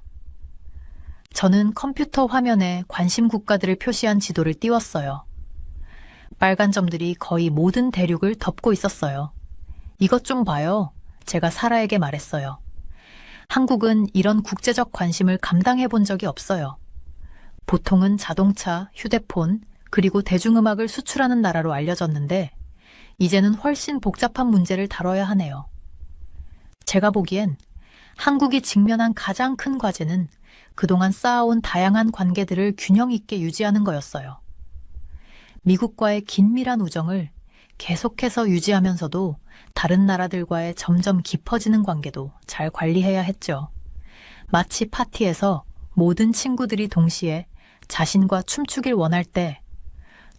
S1: 저는 컴퓨터 화면에 관심 국가들을 표시한 지도를 띄웠어요. 빨간 점들이 거의 모든 대륙을 덮고 있었어요. 이것 좀 봐요. 제가 사라에게 말했어요. 한국은 이런 국제적 관심을 감당해 본 적이 없어요. 보통은 자동차, 휴대폰, 그리고 대중음악을 수출하는 나라로 알려졌는데 이제는 훨씬 복잡한 문제를 다뤄야 하네요. 제가 보기엔 한국이 직면한 가장 큰 과제는 그동안 쌓아온 다양한 관계들을 균형 있게 유지하는 거였어요. 미국과의 긴밀한 우정을 계속해서 유지하면서도 다른 나라들과의 점점 깊어지는 관계도 잘 관리해야 했죠. 마치 파티에서 모든 친구들이 동시에 자신과 춤추길 원할 때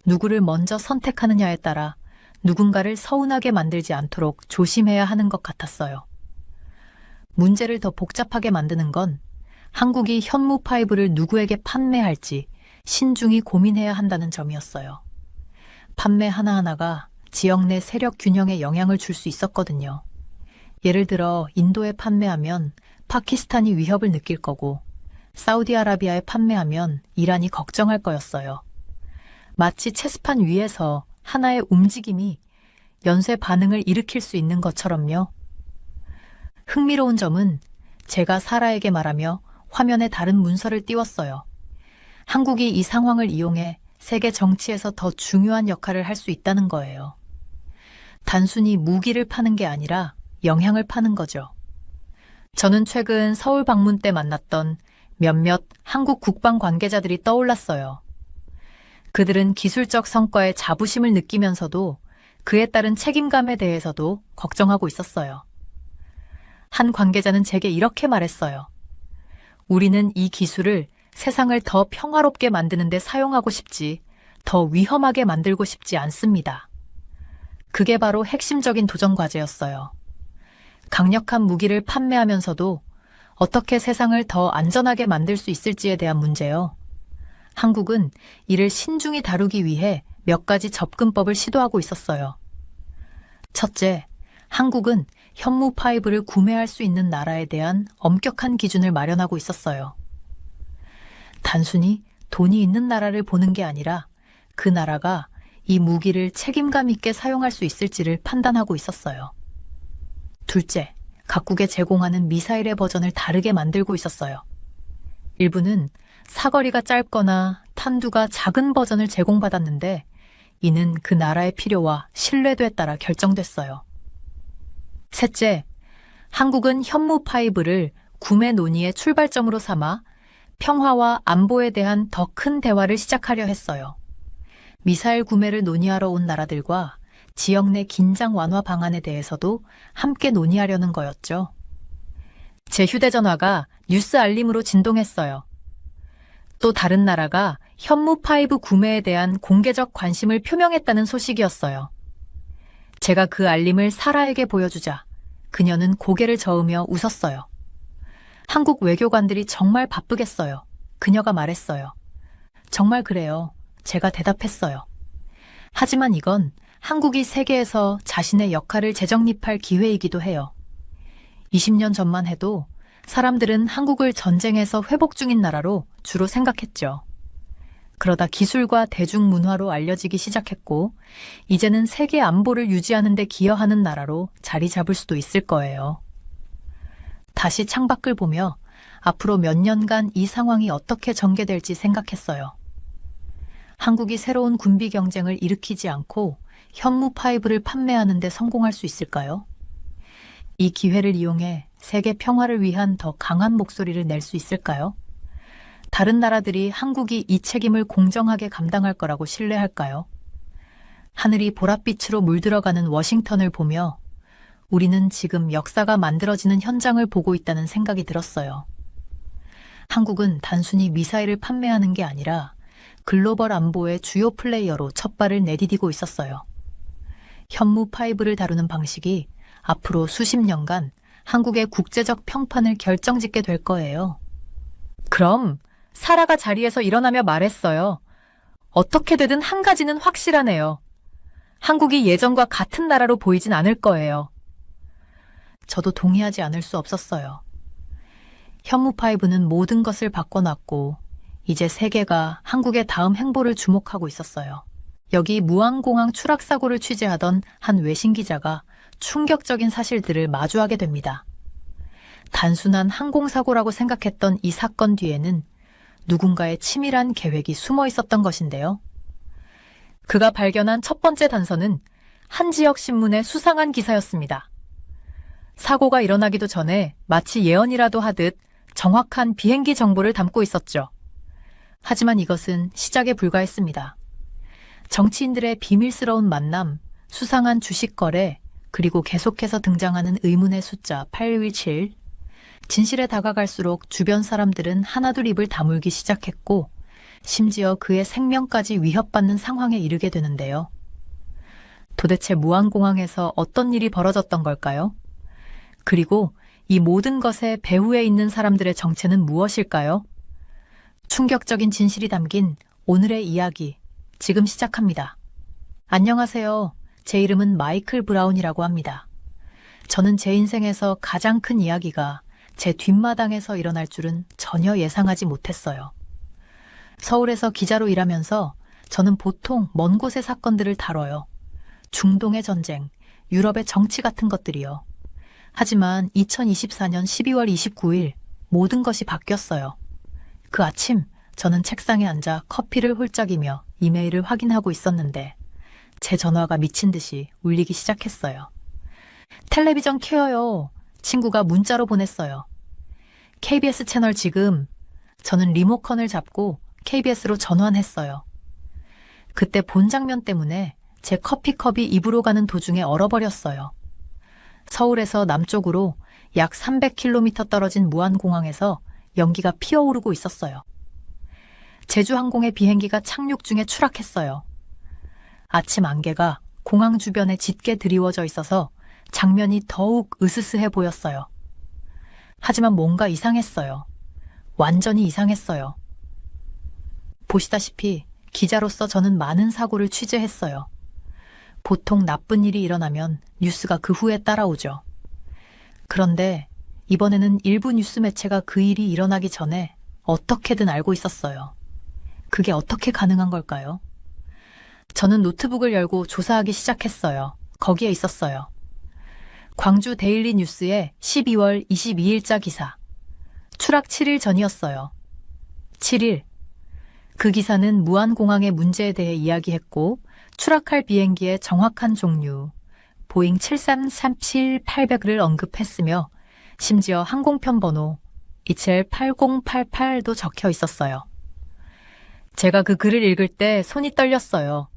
S1: 누구를 먼저 선택하느냐에 따라 누군가를 서운하게 만들지 않도록 조심해야 하는 것 같았어요. 문제를 더 복잡하게 만드는 건 한국이 현무5를 누구에게 판매할지 신중히 고민해야 한다는 점이었어요. 판매 하나하나가 지역 내 세력 균형에 영향을 줄 수 있었거든요. 예를 들어 인도에 판매하면 파키스탄이 위협을 느낄 거고 사우디아라비아에 판매하면 이란이 걱정할 거였어요. 마치 체스판 위에서 하나의 움직임이 연쇄 반응을 일으킬 수 있는 것처럼요. 흥미로운 점은 제가 사라에게 말하며 화면에 다른 문서를 띄웠어요. 한국이 이 상황을 이용해 세계 정치에서 더 중요한 역할을 할 수 있다는 거예요. 단순히 무기를 파는 게 아니라 영향을 파는 거죠. 저는 최근 서울 방문 때 만났던 몇몇 한국 국방 관계자들이 떠올랐어요. 그들은 기술적 성과에 자부심을 느끼면서도 그에 따른 책임감에 대해서도 걱정하고 있었어요. 한 관계자는 제게 이렇게 말했어요. 우리는 이 기술을 세상을 더 평화롭게 만드는 데 사용하고 싶지, 더 위험하게 만들고 싶지 않습니다. 그게 바로 핵심적인 도전 과제였어요. 강력한 무기를 판매하면서도 어떻게 세상을 더 안전하게 만들 수 있을지에 대한 문제요. 한국은 이를 신중히 다루기 위해 몇 가지 접근법을 시도하고 있었어요. 첫째, 한국은 현무5를 구매할 수 있는 나라에 대한 엄격한 기준을 마련하고 있었어요. 단순히 돈이 있는 나라를 보는 게 아니라 그 나라가 이 무기를 책임감 있게 사용할 수 있을지를 판단하고 있었어요. 둘째, 각국에 제공하는 미사일의 버전을 다르게 만들고 있었어요. 일부는 사거리가 짧거나 탄두가 작은 버전을 제공받았는데 이는 그 나라의 필요와 신뢰도에 따라 결정됐어요. 셋째, 한국은 현무5를 구매 논의의 출발점으로 삼아 평화와 안보에 대한 더 큰 대화를 시작하려 했어요. 미사일 구매를 논의하러 온 나라들과 지역 내 긴장 완화 방안에 대해서도 함께 논의하려는 거였죠. 제 휴대전화가 뉴스 알림으로 진동했어요. 또 다른 나라가 현무5 구매에 대한 공개적 관심을 표명했다는 소식이었어요. 제가 그 알림을 사라에게 보여주자 그녀는 고개를 저으며 웃었어요. 한국 외교관들이 정말 바쁘겠어요. 그녀가 말했어요. 정말 그래요. 제가 대답했어요. 하지만 이건 한국이 세계에서 자신의 역할을 재정립할 기회이기도 해요. 20년 전만 해도 사람들은 한국을 전쟁에서 회복 중인 나라로 주로 생각했죠. 그러다 기술과 대중문화로 알려지기 시작했고, 이제는 세계 안보를 유지하는 데 기여하는 나라로 자리 잡을 수도 있을 거예요. 다시 창밖을 보며 앞으로 몇 년간 이 상황이 어떻게 전개될지 생각했어요. 한국이 새로운 군비 경쟁을 일으키지 않고 현무5를 판매하는 데 성공할 수 있을까요? 이 기회를 이용해 세계 평화를 위한 더 강한 목소리를 낼 수 있을까요? 다른 나라들이 한국이 이 책임을 공정하게 감당할 거라고 신뢰할까요? 하늘이 보랏빛으로 물들어가는 워싱턴을 보며 우리는 지금 역사가 만들어지는 현장을 보고 있다는 생각이 들었어요. 한국은 단순히 미사일을 판매하는 게 아니라 글로벌 안보의 주요 플레이어로 첫 발을 내디디고 있었어요. 현무5를 다루는 방식이 앞으로 수십 년간 한국의 국제적 평판을 결정짓게 될 거예요. 그럼 사라가 자리에서 일어나며 말했어요. 어떻게 되든 한 가지는 확실하네요. 한국이 예전과 같은 나라로 보이진 않을 거예요. 저도 동의하지 않을 수 없었어요. 현무5는 모든 것을 바꿔놨고 이제 세계가 한국의 다음 행보를 주목하고 있었어요. 여기 무안공항 추락 사고를 취재하던 한 외신 기자가 충격적인 사실들을 마주하게 됩니다. 단순한 항공사고라고 생각했던 이 사건 뒤에는 누군가의 치밀한 계획이 숨어 있었던 것인데요. 그가 발견한 첫 번째 단서는 한 지역 신문의 수상한 기사였습니다. 사고가 일어나기도 전에 마치 예언이라도 하듯 정확한 비행기 정보를 담고 있었죠. 하지만 이것은 시작에 불과했습니다. 정치인들의 비밀스러운 만남, 수상한 주식 거래, 그리고 계속해서 등장하는 의문의 숫자 817. 진실에 다가갈수록 주변 사람들은 하나둘 입을 다물기 시작했고 심지어 그의 생명까지 위협받는 상황에 이르게 되는데요. 도대체 무안공항에서 어떤 일이 벌어졌던 걸까요? 그리고 이 모든 것의 배후에 있는 사람들의 정체는 무엇일까요? 충격적인 진실이 담긴 오늘의 이야기, 지금 시작합니다. 안녕하세요. 제 이름은 마이클 브라운이라고 합니다. 저는 제 인생에서 가장 큰 이야기가 제 뒷마당에서 일어날 줄은 전혀 예상하지 못했어요. 서울에서 기자로 일하면서 저는 보통 먼 곳의 사건들을 다뤄요. 중동의 전쟁, 유럽의 정치 같은 것들이요. 하지만 2024년 12월 29일 모든 것이 바뀌었어요. 그 아침 저는 책상에 앉아 커피를 홀짝이며 이메일을 확인하고 있었는데 제 전화가 미친 듯이 울리기 시작했어요. 텔레비전 켜요. 친구가 문자로 보냈어요. KBS 채널 지금. 저는 리모컨을 잡고 KBS로 전환했어요. 그때 본 장면 때문에 제 커피컵이 입으로 가는 도중에 얼어버렸어요. 서울에서 남쪽으로 약 300km 떨어진 무안공항에서 연기가 피어오르고 있었어요. 제주항공의 비행기가 착륙 중에 추락했어요. 아침 안개가 공항 주변에 짙게 드리워져 있어서 장면이 더욱 으스스해 보였어요. 하지만 뭔가 이상했어요. 완전히 이상했어요. 보시다시피 기자로서 저는 많은 사고를 취재했어요. 보통 나쁜 일이 일어나면 뉴스가 그 후에 따라오죠. 그런데 이번에는 일부 뉴스 매체가 그 일이 일어나기 전에 어떻게든 알고 있었어요. 그게 어떻게 가능한 걸까요? 저는 노트북을 열고 조사하기 시작했어요. 거기에 있었어요. 광주 데일리 뉴스의 12월 22일자 기사. 추락 7일 전이었어요. 7일. 그 기사는 무안공항의 문제에 대해 이야기했고 추락할 비행기의 정확한 종류, 보잉 737-800을 언급했으며 심지어 항공편 번호 이첼 8088도 적혀 있었어요. 제가 그 글을 읽을 때 손이 떨렸어요.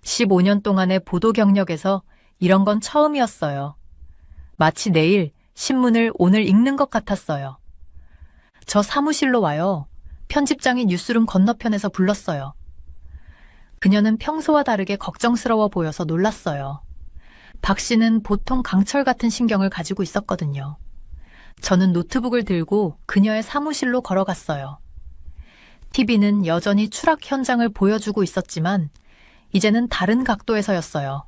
S1: 15년 동안의 보도 경력에서 이런 건 처음이었어요. 마치 내일 신문을 오늘 읽는 것 같았어요. 저 사무실로 와요. 편집장이 뉴스룸 건너편에서 불렀어요. 그녀는 평소와 다르게 걱정스러워 보여서 놀랐어요. 박 씨는 보통 강철 같은 신경을 가지고 있었거든요. 저는 노트북을 들고 그녀의 사무실로 걸어갔어요. TV는 여전히 추락 현장을 보여주고 있었지만 이제는 다른 각도에서였어요.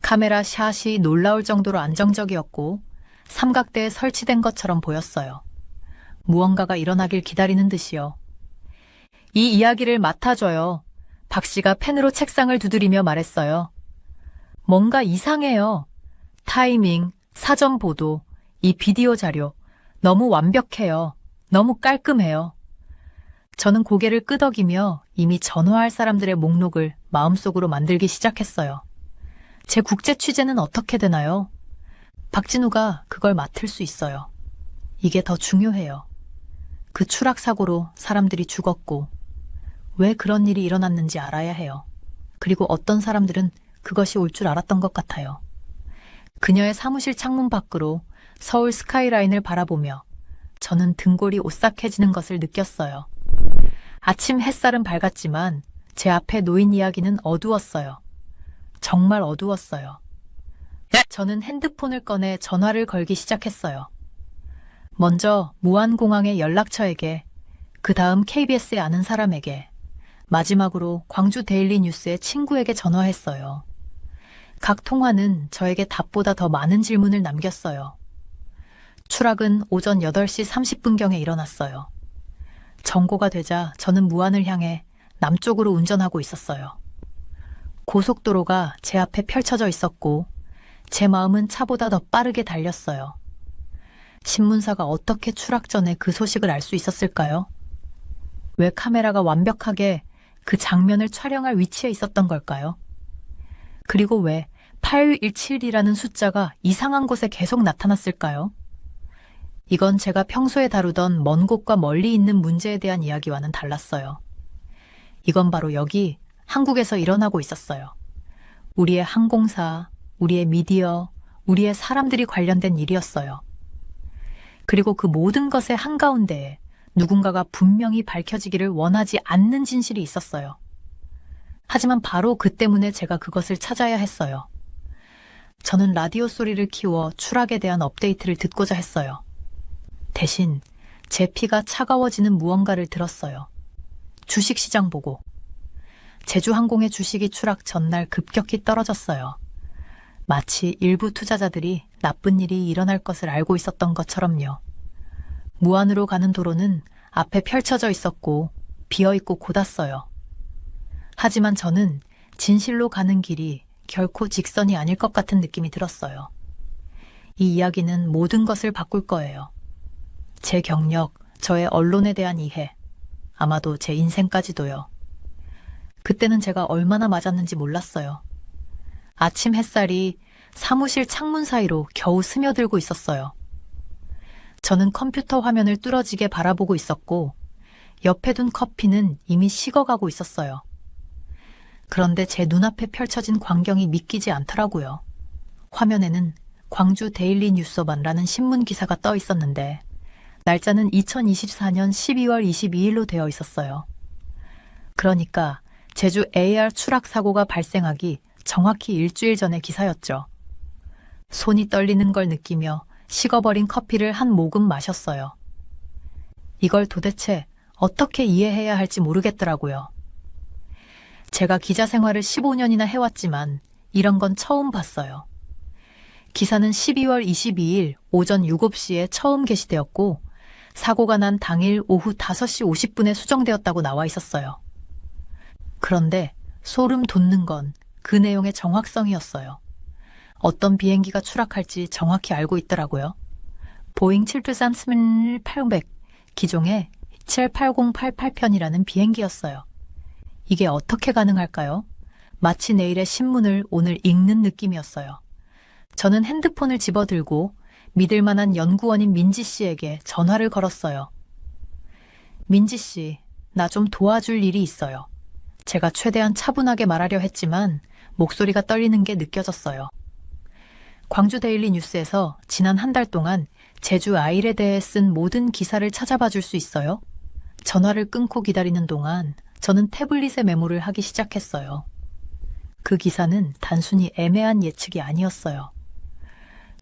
S1: 카메라 샷이 놀라울 정도로 안정적이었고 삼각대에 설치된 것처럼 보였어요. 무언가가 일어나길 기다리는 듯이요. 이 이야기를 맡아줘요. 박 씨가 펜으로 책상을 두드리며 말했어요. 뭔가 이상해요. 타이밍, 사전 보도, 이 비디오 자료 너무 완벽해요. 너무 깔끔해요. 저는 고개를 끄덕이며 이미 전화할 사람들의 목록을 마음속으로 만들기 시작했어요. 제 국제 취재는 어떻게 되나요? 박진우가 그걸 맡을 수 있어요. 이게 더 중요해요. 그 추락 사고로 사람들이 죽었고 왜 그런 일이 일어났는지 알아야 해요. 그리고 어떤 사람들은 그것이 올 줄 알았던 것 같아요. 그녀의 사무실 창문 밖으로 서울 스카이라인을 바라보며 저는 등골이 오싹해지는 것을 느꼈어요. 아침 햇살은 밝았지만 제 앞에 놓인 이야기는 어두웠어요. 정말 어두웠어요. 저는 핸드폰을 꺼내 전화를 걸기 시작했어요. 먼저 무안공항의 연락처에게, 그 다음 KBS에 아는 사람에게, 마지막으로 광주 데일리 뉴스의 친구에게 전화했어요. 각 통화는 저에게 답보다 더 많은 질문을 남겼어요. 추락은 오전 8시 30분경에 일어났어요. 정고가 되자 저는 무안을 향해 남쪽으로 운전하고 있었어요. 고속도로가 제 앞에 펼쳐져 있었고 제 마음은 차보다 더 빠르게 달렸어요. 신문사가 어떻게 추락 전에 그 소식을 알 수 있었을까요? 왜 카메라가 완벽하게 그 장면을 촬영할 위치에 있었던 걸까요? 그리고 왜 8117이라는 숫자가 이상한 곳에 계속 나타났을까요? 이건 제가 평소에 다루던 먼 곳과 멀리 있는 문제에 대한 이야기와는 달랐어요. 이건 바로 여기 한국에서 일어나고 있었어요. 우리의 항공사, 우리의 미디어, 우리의 사람들이 관련된 일이었어요. 그리고 그 모든 것의 한가운데에 누군가가 분명히 밝혀지기를 원하지 않는 진실이 있었어요. 하지만 바로 그 때문에 제가 그것을 찾아야 했어요. 저는 라디오 소리를 키워 추락에 대한 업데이트를 듣고자 했어요. 대신 제 피가 차가워지는 무언가를 들었어요. 주식시장 보고. 제주항공의 주식이 추락 전날 급격히 떨어졌어요. 마치 일부 투자자들이 나쁜 일이 일어날 것을 알고 있었던 것처럼요. 무안으로 가는 도로는 앞에 펼쳐져 있었고 비어있고 곧았어요. 하지만 저는 진실로 가는 길이 결코 직선이 아닐 것 같은 느낌이 들었어요. 이 이야기는 모든 것을 바꿀 거예요. 제 경력, 저의 언론에 대한 이해, 아마도 제 인생까지도요. 그때는 제가 얼마나 맞았는지 몰랐어요. 아침 햇살이 사무실 창문 사이로 겨우 스며들고 있었어요. 저는 컴퓨터 화면을 뚫어지게 바라보고 있었고 옆에 둔 커피는 이미 식어가고 있었어요. 그런데 제 눈앞에 펼쳐진 광경이 믿기지 않더라고요. 화면에는 광주 데일리 뉴스반라는 신문 기사가 떠 있었는데 날짜는 2024년 12월 22일로 되어 있었어요. 그러니까 제주 AR 추락 사고가 발생하기 정확히 일주일 전의 기사였죠. 손이 떨리는 걸 느끼며 식어버린 커피를 한 모금 마셨어요. 이걸 도대체 어떻게 이해해야 할지 모르겠더라고요. 제가 기자 생활을 15년이나 해왔지만 이런 건 처음 봤어요. 기사는 12월 22일 오전 7시에 처음 게시되었고 사고가 난 당일 오후 5시 50분에 수정되었다고 나와 있었어요. 그런데 소름 돋는 건 그 내용의 정확성이었어요. 어떤 비행기가 추락할지 정확히 알고 있더라고요. 보잉 723-800 기종의 78088편이라는 비행기였어요. 이게 어떻게 가능할까요? 마치 내일의 신문을 오늘 읽는 느낌이었어요. 저는 핸드폰을 집어들고 믿을 만한 연구원인 민지 씨에게 전화를 걸었어요. 민지 씨, 나 좀 도와줄 일이 있어요. 제가 최대한 차분하게 말하려 했지만 목소리가 떨리는 게 느껴졌어요. 광주 데일리 뉴스에서 지난 한 달 동안 제주 아일에 대해 쓴 모든 기사를 찾아봐 줄 수 있어요? 전화를 끊고 기다리는 동안 저는 태블릿에 메모를 하기 시작했어요. 그 기사는 단순히 애매한 예측이 아니었어요.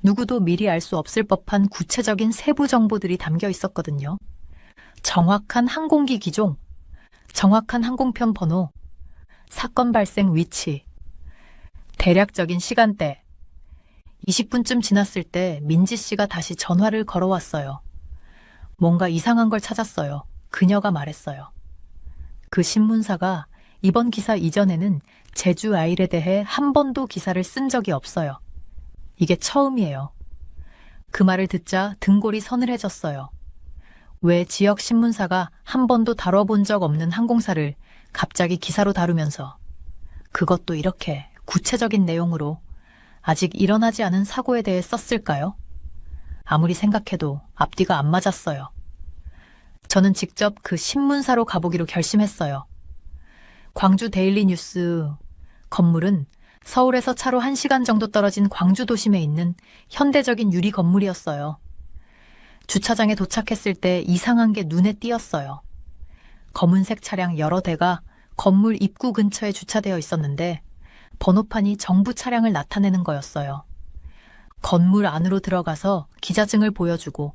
S1: 누구도 미리 알 수 없을 법한 구체적인 세부 정보들이 담겨 있었거든요. 정확한 항공기 기종, 정확한 항공편 번호, 사건 발생 위치, 대략적인 시간대. 20분쯤 지났을 때 민지 씨가 다시 전화를 걸어왔어요. 뭔가 이상한 걸 찾았어요. 그녀가 말했어요. 그 신문사가 이번 기사 이전에는 제주 아일에 대해 한 번도 기사를 쓴 적이 없어요. 이게 처음이에요. 그 말을 듣자 등골이 서늘해졌어요. 왜 지역 신문사가 한 번도 다뤄본 적 없는 항공사를 갑자기 기사로 다루면서, 그것도 이렇게 구체적인 내용으로 아직 일어나지 않은 사고에 대해 썼을까요? 아무리 생각해도 앞뒤가 안 맞았어요. 저는 직접 그 신문사로 가보기로 결심했어요. 광주 데일리 뉴스 건물은 서울에서 차로 1시간 정도 떨어진 광주 도심에 있는 현대적인 유리 건물이었어요. 주차장에 도착했을 때 이상한 게 눈에 띄었어요. 검은색 차량 여러 대가 건물 입구 근처에 주차되어 있었는데 번호판이 정부 차량을 나타내는 거였어요. 건물 안으로 들어가서 기자증을 보여주고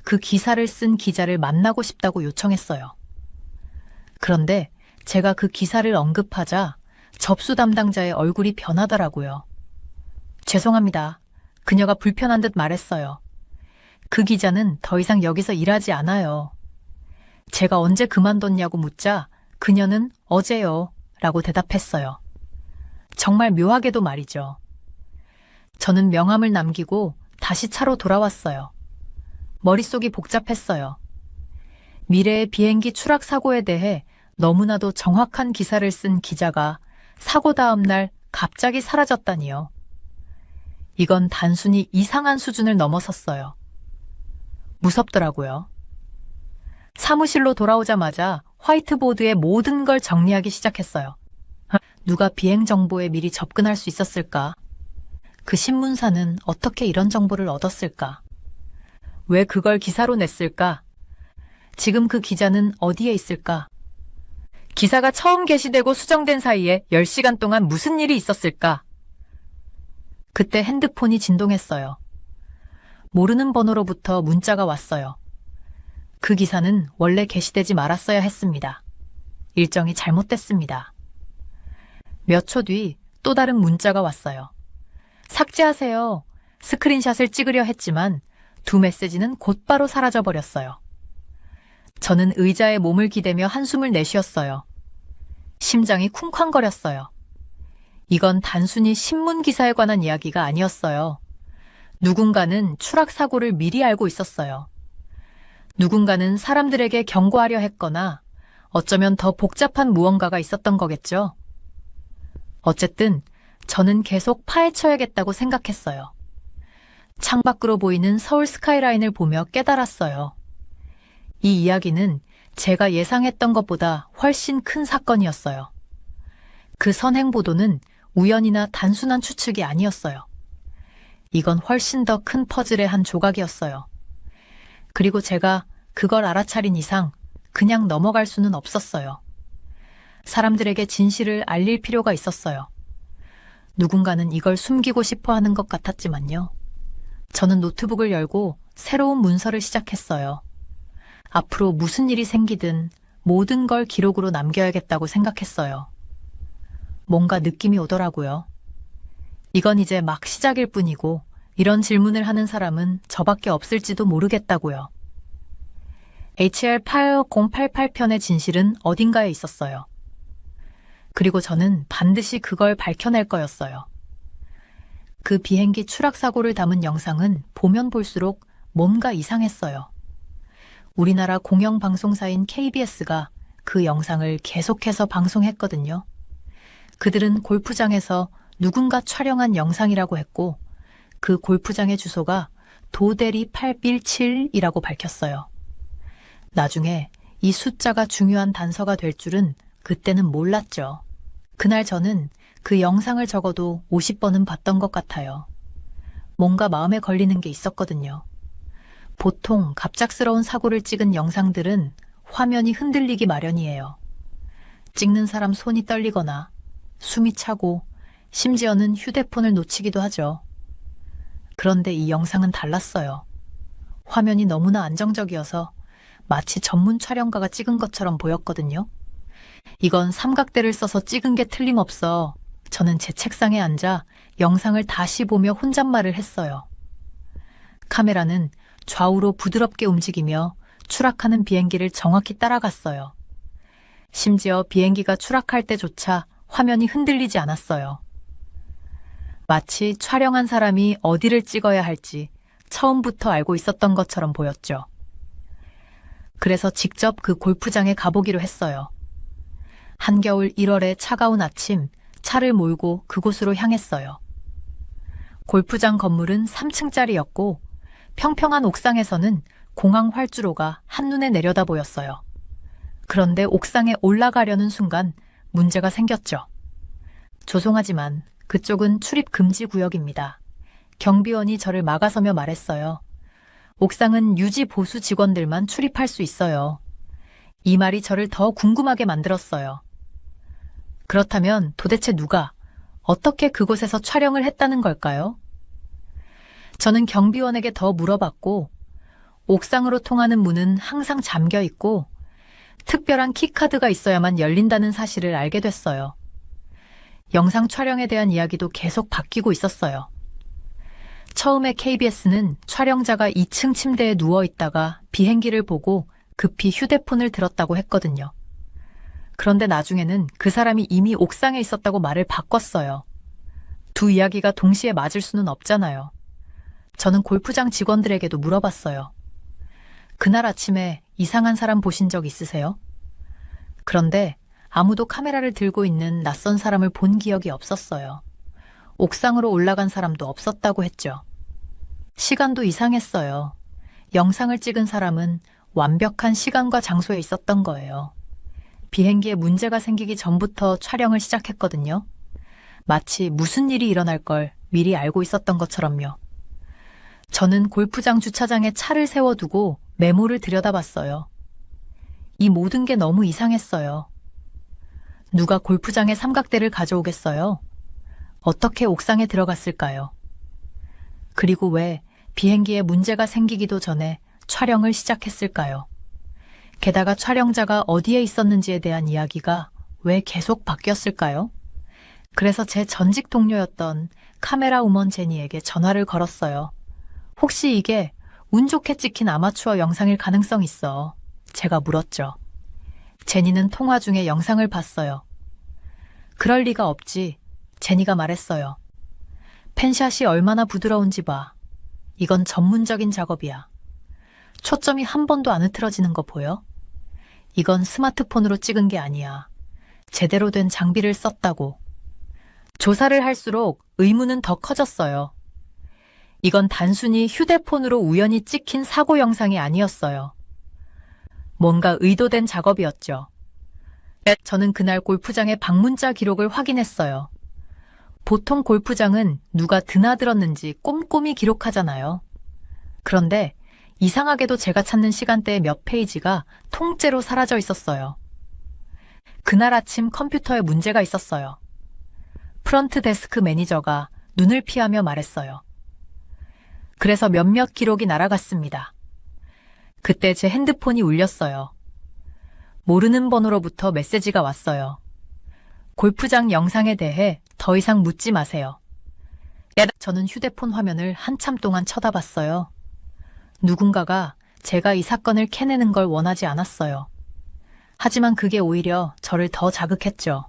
S1: 그 기사를 쓴 기자를 만나고 싶다고 요청했어요. 그런데 제가 그 기사를 언급하자 접수 담당자의 얼굴이 변하더라고요. 죄송합니다. 그녀가 불편한 듯 말했어요. 그 기자는 더 이상 여기서 일하지 않아요. 제가 언제 그만뒀냐고 묻자 그녀는 어제요 라고 대답했어요. 정말 묘하게도 말이죠. 저는 명함을 남기고 다시 차로 돌아왔어요. 머릿속이 복잡했어요. 미래의 비행기 추락 사고에 대해 너무나도 정확한 기사를 쓴 기자가 사고 다음 날 갑자기 사라졌다니요. 이건 단순히 이상한 수준을 넘어섰어요. 무섭더라고요. 사무실로 돌아오자마자 화이트보드에 모든 걸 정리하기 시작했어요. 누가 비행 정보에 미리 접근할 수 있었을까? 그 신문사는 어떻게 이런 정보를 얻었을까? 왜 그걸 기사로 냈을까? 지금 그 기자는 어디에 있을까? 기사가 처음 게시되고 수정된 사이에 10시간 동안 무슨 일이 있었을까? 그때 핸드폰이 진동했어요. 모르는 번호로부터 문자가 왔어요. 그 기사는 원래 게시되지 말았어야 했습니다. 일정이 잘못됐습니다. 몇 초 뒤 또 다른 문자가 왔어요. 삭제하세요. 스크린샷을 찍으려 했지만 두 메시지는 곧바로 사라져버렸어요. 저는 의자에 몸을 기대며 한숨을 내쉬었어요. 심장이 쿵쾅거렸어요. 이건 단순히 신문 기사에 관한 이야기가 아니었어요. 누군가는 추락 사고를 미리 알고 있었어요. 누군가는 사람들에게 경고하려 했거나 어쩌면 더 복잡한 무언가가 있었던 거겠죠. 어쨌든 저는 계속 파헤쳐야겠다고 생각했어요. 창밖으로 보이는 서울 스카이라인을 보며 깨달았어요. 이 이야기는 제가 예상했던 것보다 훨씬 큰 사건이었어요. 그 선행 보도는 우연이나 단순한 추측이 아니었어요. 이건 훨씬 더 큰 퍼즐의 한 조각이었어요. 그리고 제가 그걸 알아차린 이상 그냥 넘어갈 수는 없었어요. 사람들에게 진실을 알릴 필요가 있었어요. 누군가는 이걸 숨기고 싶어 하는 것 같았지만요. 저는 노트북을 열고 새로운 문서를 시작했어요. 앞으로 무슨 일이 생기든 모든 걸 기록으로 남겨야겠다고 생각했어요. 뭔가 느낌이 오더라고요. 이건 이제 막 시작일 뿐이고 이런 질문을 하는 사람은 저밖에 없을지도 모르겠다고요. HR8088편의 진실은 어딘가에 있었어요. 그리고 저는 반드시 그걸 밝혀낼 거였어요. 그 비행기 추락 사고를 담은 영상은 보면 볼수록 뭔가 이상했어요. 우리나라 공영방송사인 KBS가 그 영상을 계속해서 방송했거든요. 그들은 골프장에서 누군가 촬영한 영상이라고 했고 그 골프장의 주소가 도대리 817이라고 밝혔어요. 나중에 이 숫자가 중요한 단서가 될 줄은 그때는 몰랐죠. 그날 저는 그 영상을 적어도 50번은 봤던 것 같아요. 뭔가 마음에 걸리는 게 있었거든요. 보통 갑작스러운 사고를 찍은 영상들은 화면이 흔들리기 마련이에요. 찍는 사람 손이 떨리거나 숨이 차고 심지어는 휴대폰을 놓치기도 하죠. 그런데 이 영상은 달랐어요. 화면이 너무나 안정적이어서 마치 전문 촬영가가 찍은 것처럼 보였거든요. 이건 삼각대를 써서 찍은 게 틀림없어 저는 제 책상에 앉아 영상을 다시 보며 혼잣말을 했어요. 카메라는 좌우로 부드럽게 움직이며 추락하는 비행기를 정확히 따라갔어요. 심지어 비행기가 추락할 때조차 화면이 흔들리지 않았어요. 마치 촬영한 사람이 어디를 찍어야 할지 처음부터 알고 있었던 것처럼 보였죠. 그래서 직접 그 골프장에 가보기로 했어요. 한겨울 1월의 차가운 아침, 차를 몰고 그곳으로 향했어요. 골프장 건물은 3층짜리였고 평평한 옥상에서는 공항 활주로가 한눈에 내려다 보였어요. 그런데 옥상에 올라가려는 순간 문제가 생겼죠. 죄송하지만 그쪽은 출입 금지 구역입니다. 경비원이 저를 막아서며 말했어요. 옥상은 유지 보수 직원들만 출입할 수 있어요. 이 말이 저를 더 궁금하게 만들었어요. 그렇다면 도대체 누가, 어떻게 그곳에서 촬영을 했다는 걸까요? 저는 경비원에게 더 물어봤고, 옥상으로 통하는 문은 항상 잠겨 있고, 특별한 키카드가 있어야만 열린다는 사실을 알게 됐어요. 영상 촬영에 대한 이야기도 계속 바뀌고 있었어요. 처음에 KBS는 촬영자가 2층 침대에 누워 있다가 비행기를 보고 급히 휴대폰을 들었다고 했거든요. 그런데 나중에는 그 사람이 이미 옥상에 있었다고 말을 바꿨어요. 두 이야기가 동시에 맞을 수는 없잖아요. 저는 골프장 직원들에게도 물어봤어요. 그날 아침에 이상한 사람 보신 적 있으세요? 그런데 아무도 카메라를 들고 있는 낯선 사람을 본 기억이 없었어요. 옥상으로 올라간 사람도 없었다고 했죠. 시간도 이상했어요. 영상을 찍은 사람은 완벽한 시간과 장소에 있었던 거예요. 비행기에 문제가 생기기 전부터 촬영을 시작했거든요. 마치 무슨 일이 일어날 걸 미리 알고 있었던 것처럼요. 저는 골프장 주차장에 차를 세워두고 메모를 들여다봤어요. 이 모든 게 너무 이상했어요. 누가 골프장에 삼각대를 가져오겠어요? 어떻게 옥상에 들어갔을까요? 그리고 왜 비행기에 문제가 생기기도 전에 촬영을 시작했을까요? 게다가 촬영자가 어디에 있었는지에 대한 이야기가 왜 계속 바뀌었을까요? 그래서 제 전직 동료였던 카메라 우먼 제니에게 전화를 걸었어요. 혹시 이게 운 좋게 찍힌 아마추어 영상일 가능성 있어? 제가 물었죠. 제니는 통화 중에 영상을 봤어요. 그럴 리가 없지. 제니가 말했어요. 펜샷이 얼마나 부드러운지 봐. 이건 전문적인 작업이야. 초점이 한 번도 안 흐트러지는 거 보여? 이건 스마트폰으로 찍은 게 아니야. 제대로 된 장비를 썼다고. 조사를 할수록 의문은 더 커졌어요. 이건 단순히 휴대폰으로 우연히 찍힌 사고 영상이 아니었어요. 뭔가 의도된 작업이었죠. 저는 그날 골프장의 방문자 기록을 확인했어요. 보통 골프장은 누가 드나들었는지 꼼꼼히 기록하잖아요. 그런데 이상하게도 제가 찾는 시간대의 몇 페이지가 통째로 사라져 있었어요. 그날 아침 컴퓨터에 문제가 있었어요. 프런트 데스크 매니저가 눈을 피하며 말했어요. 그래서 몇몇 기록이 날아갔습니다. 그때 제 핸드폰이 울렸어요. 모르는 번호로부터 메시지가 왔어요. 골프장 영상에 대해 더 이상 묻지 마세요. 저는 휴대폰 화면을 한참 동안 쳐다봤어요. 누군가가 제가 이 사건을 캐내는 걸 원하지 않았어요. 하지만 그게 오히려 저를 더 자극했죠.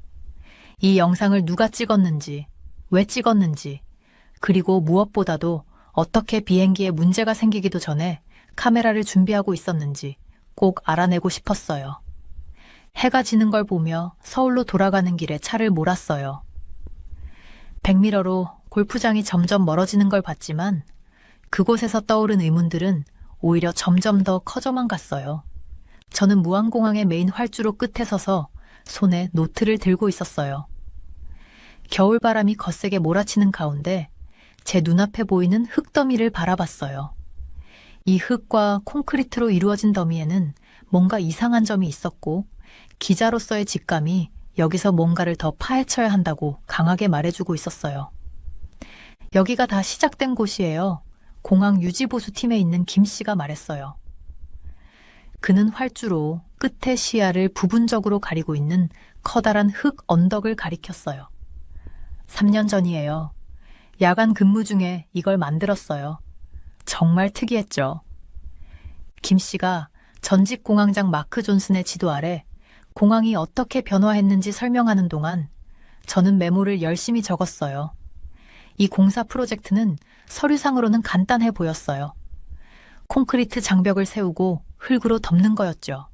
S1: 이 영상을 누가 찍었는지, 왜 찍었는지, 그리고 무엇보다도 어떻게 비행기에 문제가 생기기도 전에 카메라를 준비하고 있었는지 꼭 알아내고 싶었어요. 해가 지는 걸 보며 서울로 돌아가는 길에 차를 몰았어요. 백미러로 골프장이 점점 멀어지는 걸 봤지만 그곳에서 떠오른 의문들은 오히려 점점 더 커져만 갔어요. 저는 무안공항의 메인 활주로 끝에 서서 손에 노트를 들고 있었어요. 겨울바람이 거세게 몰아치는 가운데 제 눈앞에 보이는 흙더미를 바라봤어요. 이 흙과 콘크리트로 이루어진 더미에는 뭔가 이상한 점이 있었고 기자로서의 직감이 여기서 뭔가를 더 파헤쳐야 한다고 강하게 말해주고 있었어요. 여기가 다 시작된 곳이에요. 공항 유지보수팀에 있는 김 씨가 말했어요. 그는 활주로 끝의 시야를 부분적으로 가리고 있는 커다란 흙 언덕을 가리켰어요. 3년 전이에요. 야간 근무 중에 이걸 만들었어요. 정말 특이했죠. 김 씨가 전직 공항장 마크 존슨의 지도 아래 공항이 어떻게 변화했는지 설명하는 동안 저는 메모를 열심히 적었어요. 이 공사 프로젝트는 서류상으로는 간단해 보였어요. 콘크리트 장벽을 세우고 흙으로 덮는 거였죠.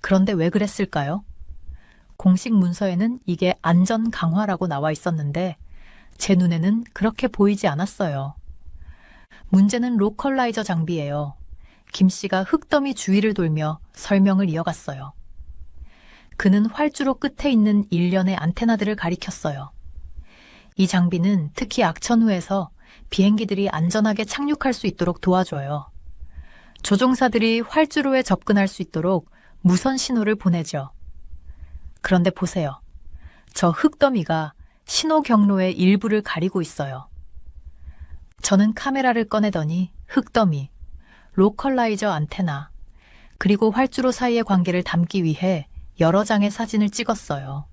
S1: 그런데 왜 그랬을까요? 공식 문서에는 이게 안전 강화라고 나와 있었는데 제 눈에는 그렇게 보이지 않았어요. 문제는 로컬라이저 장비예요. 김 씨가 흙더미 주위를 돌며 설명을 이어갔어요. 그는 활주로 끝에 있는 일련의 안테나들을 가리켰어요. 이 장비는 특히 악천후에서 비행기들이 안전하게 착륙할 수 있도록 도와줘요. 조종사들이 활주로에 접근할 수 있도록 무선 신호를 보내죠. 그런데 보세요. 저 흙더미가 신호 경로의 일부를 가리고 있어요. 저는 카메라를 꺼내더니 흙더미, 로컬라이저 안테나, 그리고 활주로 사이의 관계를 담기 위해 여러 장의 사진을 찍었어요.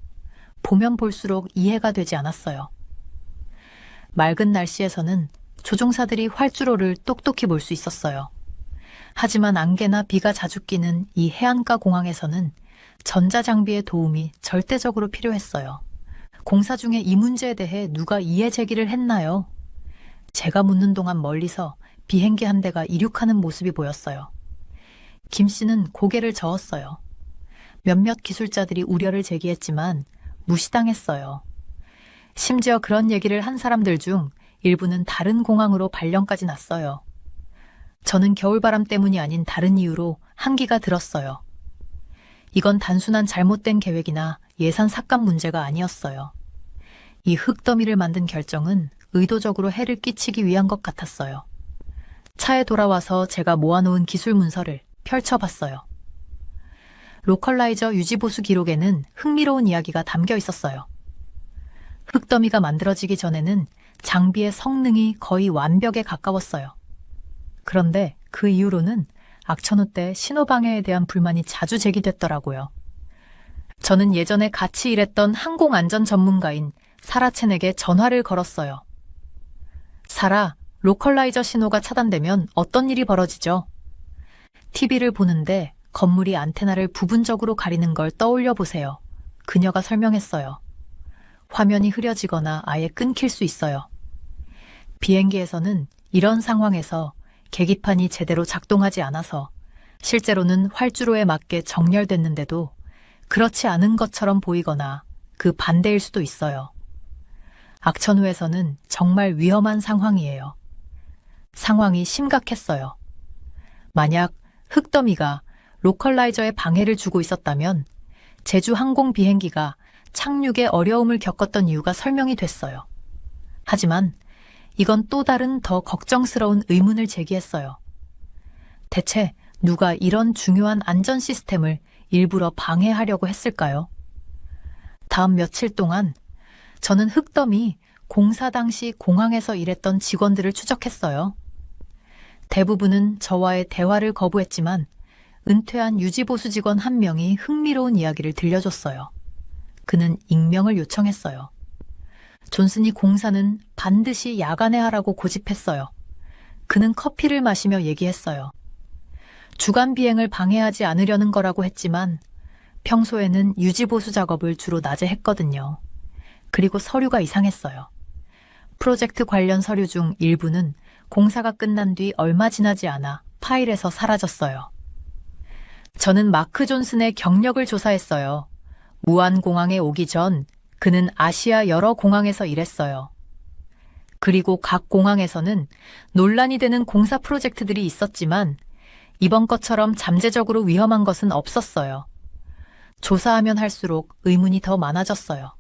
S1: 보면 볼수록 이해가 되지 않았어요. 맑은 날씨에서는 조종사들이 활주로를 똑똑히 볼 수 있었어요. 하지만 안개나 비가 자주 끼는 이 해안가 공항에서는 전자장비의 도움이 절대적으로 필요했어요. 공사 중에 이 문제에 대해 누가 이해 제기를 했나요? 제가 묻는 동안 멀리서 비행기 한 대가 이륙하는 모습이 보였어요. 김 씨는 고개를 저었어요. 몇몇 기술자들이 우려를 제기했지만 무시당했어요. 심지어 그런 얘기를 한 사람들 중 일부는 다른 공항으로 발령까지 났어요. 저는 겨울바람 때문이 아닌 다른 이유로 한기가 들었어요. 이건 단순한 잘못된 계획이나 예산 삭감 문제가 아니었어요. 이 흙더미를 만든 결정은 의도적으로 해를 끼치기 위한 것 같았어요. 차에 돌아와서 제가 모아놓은 기술 문서를 펼쳐봤어요. 로컬라이저 유지보수 기록에는 흥미로운 이야기가 담겨 있었어요. 흙더미가 만들어지기 전에는 장비의 성능이 거의 완벽에 가까웠어요. 그런데 그 이후로는 악천후 때 신호방해에 대한 불만이 자주 제기됐더라고요. 저는 예전에 같이 일했던 항공안전 전문가인 사라 첸에게 전화를 걸었어요. 사라, 로컬라이저 신호가 차단되면 어떤 일이 벌어지죠? TV를 보는데 건물이 안테나를 부분적으로 가리는 걸 떠올려 보세요. 그녀가 설명했어요. 화면이 흐려지거나 아예 끊길 수 있어요. 비행기에서는 이런 상황에서 계기판이 제대로 작동하지 않아서 실제로는 활주로에 맞게 정렬됐는데도 그렇지 않은 것처럼 보이거나 그 반대일 수도 있어요. 악천후에서는 정말 위험한 상황이에요. 상황이 심각했어요. 만약 흙더미가 로컬라이저에 방해를 주고 있었다면 제주 항공 비행기가 착륙에 어려움을 겪었던 이유가 설명이 됐어요. 하지만 이건 또 다른 더 걱정스러운 의문을 제기했어요. 대체 누가 이런 중요한 안전 시스템을 일부러 방해하려고 했을까요? 다음 며칠 동안 저는 흙더미 공사 당시 공항에서 일했던 직원들을 추적했어요. 대부분은 저와의 대화를 거부했지만 은퇴한 유지보수 직원 한 명이 흥미로운 이야기를 들려줬어요. 그는 익명을 요청했어요. 존슨이 공사는 반드시 야간에 하라고 고집했어요. 그는 커피를 마시며 얘기했어요. 주간 비행을 방해하지 않으려는 거라고 했지만 평소에는 유지보수 작업을 주로 낮에 했거든요. 그리고 서류가 이상했어요. 프로젝트 관련 서류 중 일부는 공사가 끝난 뒤 얼마 지나지 않아 파일에서 사라졌어요. 저는 마크 존슨의 경력을 조사했어요. 무안공항에 오기 전 그는 아시아 여러 공항에서 일했어요. 그리고 각 공항에서는 논란이 되는 공사 프로젝트들이 있었지만 이번 것처럼 잠재적으로 위험한 것은 없었어요. 조사하면 할수록 의문이 더 많아졌어요.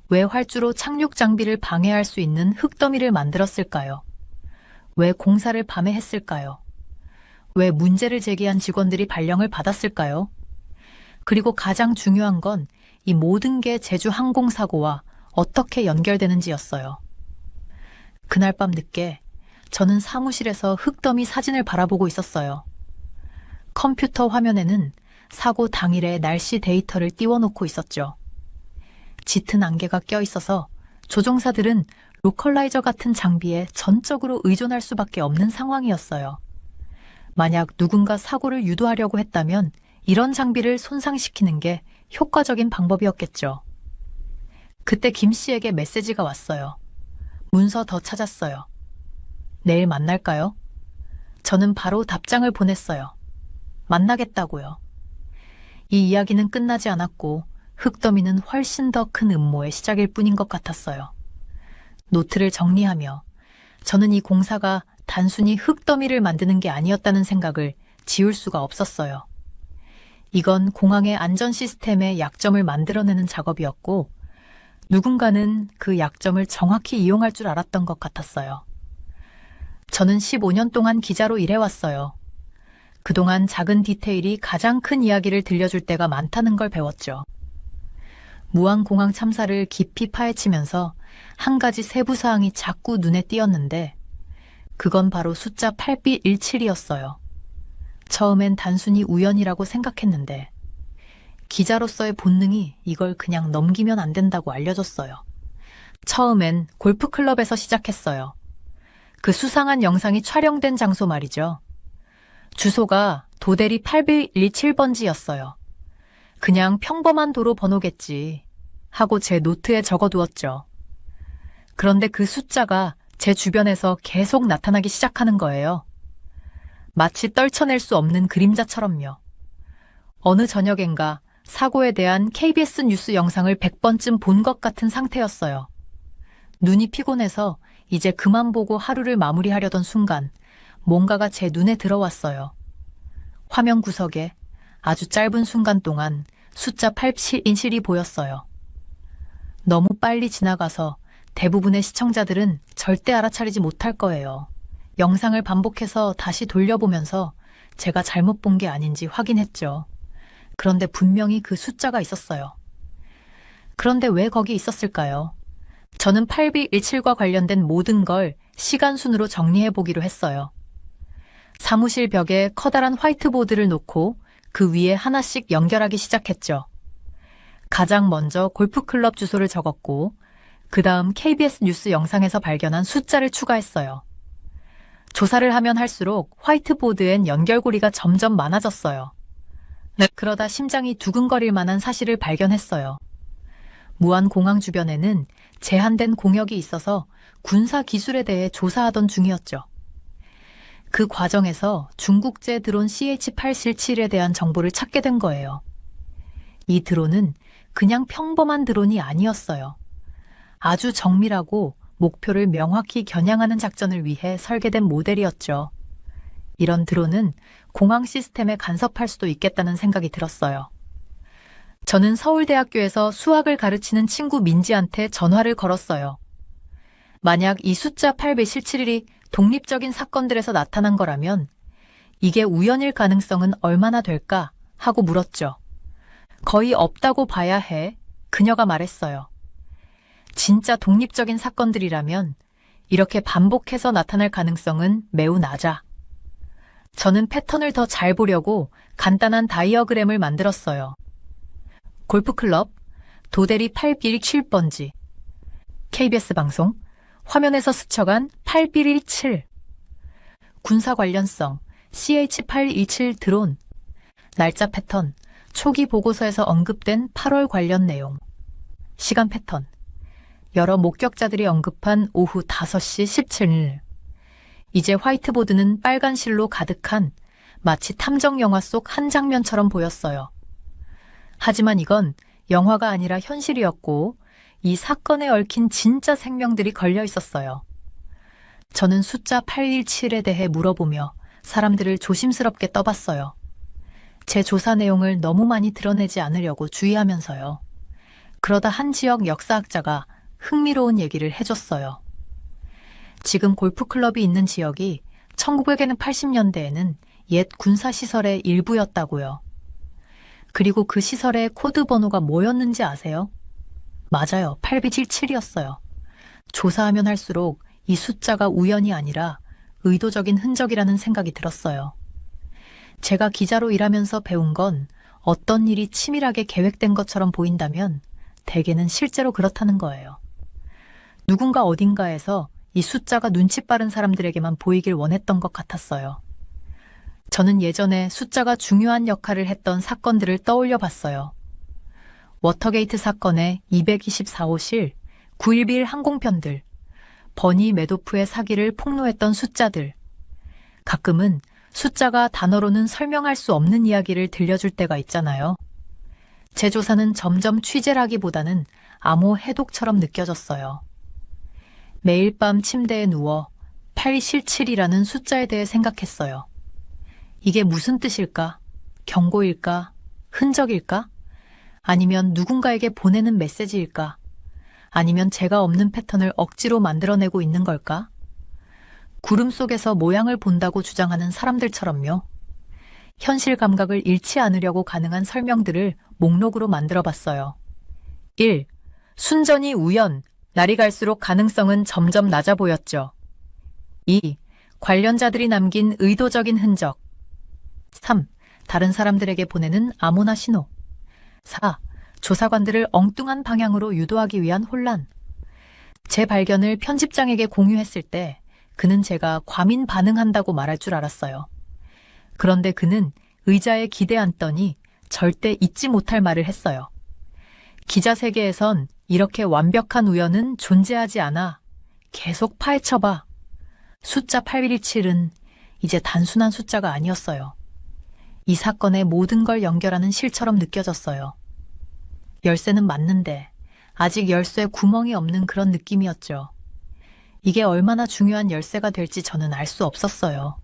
S1: 왜 활주로 착륙 장비를 방해할 수 있는 흙더미를 만들었을까요? 왜 공사를 밤에 했을까요? 왜 문제를 제기한 직원들이 발령을 받았을까요? 그리고 가장 중요한 건 이 모든 게 제주 항공사고와 어떻게 연결되는지였어요. 그날 밤 늦게 저는 사무실에서 흙더미 사진을 바라보고 있었어요. 컴퓨터 화면에는 사고 당일의 날씨 데이터를 띄워놓고 있었죠. 짙은 안개가 껴있어서 조종사들은 로컬라이저 같은 장비에 전적으로 의존할 수밖에 없는 상황이었어요. 만약 누군가 사고를 유도하려고 했다면 이런 장비를 손상시키는 게 효과적인 방법이었겠죠. 그때 김 씨에게 메시지가 왔어요. 문서 더 찾았어요. 내일 만날까요? 저는 바로 답장을 보냈어요. 만나겠다고요. 이 이야기는 끝나지 않았고 흙더미는 훨씬 더 큰 음모의 시작일 뿐인 것 같았어요. 노트를 정리하며 저는 이 공사가 단순히 흙더미를 만드는 게 아니었다는 생각을 지울 수가 없었어요. 이건 공항의 안전 시스템의 약점을 만들어내는 작업이었고 누군가는 그 약점을 정확히 이용할 줄 알았던 것 같았어요. 저는 15년 동안 기자로 일해왔어요. 그동안 작은 디테일이 가장 큰 이야기를 들려줄 때가 많다는 걸 배웠죠. 무안공항 참사를 깊이 파헤치면서 한 가지 세부 사항이 자꾸 눈에 띄었는데 그건 바로 숫자 8B17이었어요. 처음엔 단순히 우연이라고 생각했는데 기자로서의 본능이 이걸 그냥 넘기면 안 된다고 알려줬어요. 처음엔 골프클럽에서 시작했어요. 그 수상한 영상이 촬영된 장소 말이죠. 주소가 도대리 8B17번지였어요. 그냥 평범한 도로 번호겠지 하고 제 노트에 적어두었죠. 그런데 그 숫자가 제 주변에서 계속 나타나기 시작하는 거예요. 마치 떨쳐낼 수 없는 그림자처럼요. 어느 저녁엔가 사고에 대한 KBS 뉴스 영상을 100번쯤 본 것 같은 상태였어요. 눈이 피곤해서 이제 그만 보고 하루를 마무리하려던 순간 뭔가가 제 눈에 들어왔어요. 화면 구석에 아주 짧은 순간 동안 숫자 87인실이 보였어요. 너무 빨리 지나가서 대부분의 시청자들은 절대 알아차리지 못할 거예요. 영상을 반복해서 다시 돌려보면서 제가 잘못 본 게 아닌지 확인했죠. 그런데 분명히 그 숫자가 있었어요. 그런데 왜 거기 있었을까요? 저는 8B17과 관련된 모든 걸 시간순으로 정리해보기로 했어요. 사무실 벽에 커다란 화이트보드를 놓고 그 위에 하나씩 연결하기 시작했죠. 가장 먼저 골프클럽 주소를 적었고 그 다음 KBS 뉴스 영상에서 발견한 숫자를 추가했어요. 조사를 하면 할수록 화이트보드엔 연결고리가 점점 많아졌어요. 그러다 심장이 두근거릴 만한 사실을 발견했어요. 무안공항 주변에는 제한된 공역이 있어서 군사 기술에 대해 조사하던 중이었죠. 그 과정에서 중국제 드론 CH-877에 대한 정보를 찾게 된 거예요. 이 드론은 그냥 평범한 드론이 아니었어요. 아주 정밀하고 목표를 명확히 겨냥하는 작전을 위해 설계된 모델이었죠. 이런 드론은 공항 시스템에 간섭할 수도 있겠다는 생각이 들었어요. 저는 서울대학교에서 수학을 가르치는 친구 민지한테 전화를 걸었어요. 만약 이 숫자 817이 독립적인 사건들에서 나타난 거라면 이게 우연일 가능성은 얼마나 될까 하고 물었죠. 거의 없다고 봐야 해. 그녀가 말했어요. 진짜 독립적인 사건들이라면 이렇게 반복해서 나타날 가능성은 매우 낮아. 저는 패턴을 더 잘 보려고 간단한 다이어그램을 만들었어요. 골프클럽, 도대리 8B17번지, KBS 방송, 화면에서 스쳐간 8B17, 군사 관련성, CH-817 드론, 날짜 패턴, 초기 보고서에서 언급된 8월 관련 내용, 시간 패턴, 여러 목격자들이 언급한 오후 5시 17일. 이제 화이트보드는 빨간 실로 가득한 마치 탐정 영화 속 한 장면처럼 보였어요. 하지만 이건 영화가 아니라 현실이었고 이 사건에 얽힌 진짜 생명들이 걸려 있었어요. 저는 숫자 817에 대해 물어보며 사람들을 조심스럽게 떠봤어요. 제 조사 내용을 너무 많이 드러내지 않으려고 주의하면서요. 그러다 한 지역 역사학자가 흥미로운 얘기를 해줬어요. 지금 골프클럽이 있는 지역이 1980년대에는 옛 군사시설의 일부였다고요. 그리고 그 시설의 코드 번호가 뭐였는지 아세요? 맞아요. 8B77이었어요. 조사하면 할수록 이 숫자가 우연이 아니라 의도적인 흔적이라는 생각이 들었어요. 제가 기자로 일하면서 배운 건 어떤 일이 치밀하게 계획된 것처럼 보인다면 대개는 실제로 그렇다는 거예요. 누군가 어딘가에서 이 숫자가 눈치 빠른 사람들에게만 보이길 원했던 것 같았어요. 저는 예전에 숫자가 중요한 역할을 했던 사건들을 떠올려 봤어요. 워터게이트 사건의 224호실, 9.11 항공편들, 버니 매도프의 사기를 폭로했던 숫자들. 가끔은 숫자가 단어로는 설명할 수 없는 이야기를 들려줄 때가 있잖아요. 제 조사는 점점 취재라기보다는 암호 해독처럼 느껴졌어요. 매일 밤 침대에 누워 877이라는 숫자에 대해 생각했어요. 이게 무슨 뜻일까? 경고일까? 흔적일까? 아니면 누군가에게 보내는 메시지일까? 아니면 제가 없는 패턴을 억지로 만들어내고 있는 걸까? 구름 속에서 모양을 본다고 주장하는 사람들처럼요. 현실 감각을 잃지 않으려고 가능한 설명들을 목록으로 만들어 봤어요. 1. 순전히 우연, 날이 갈수록 가능성은 점점 낮아 보였죠. 2. 관련자들이 남긴 의도적인 흔적. 3. 다른 사람들에게 보내는 암호나 신호. 4. 조사관들을 엉뚱한 방향으로 유도하기 위한 혼란. 제 발견을 편집장에게 공유했을 때 그는 제가 과민 반응한다고 말할 줄 알았어요. 그런데 그는 의자에 기대 앉더니 절대 잊지 못할 말을 했어요. 기자 세계에선 이렇게 완벽한 우연은 존재하지 않아. 계속 파헤쳐봐. 숫자 817은 이제 단순한 숫자가 아니었어요. 이 사건의 모든 걸 연결하는 실처럼 느껴졌어요. 열쇠는 맞는데 아직 열쇠에 구멍이 없는 그런 느낌이었죠. 이게 얼마나 중요한 열쇠가 될지 저는 알 수 없었어요.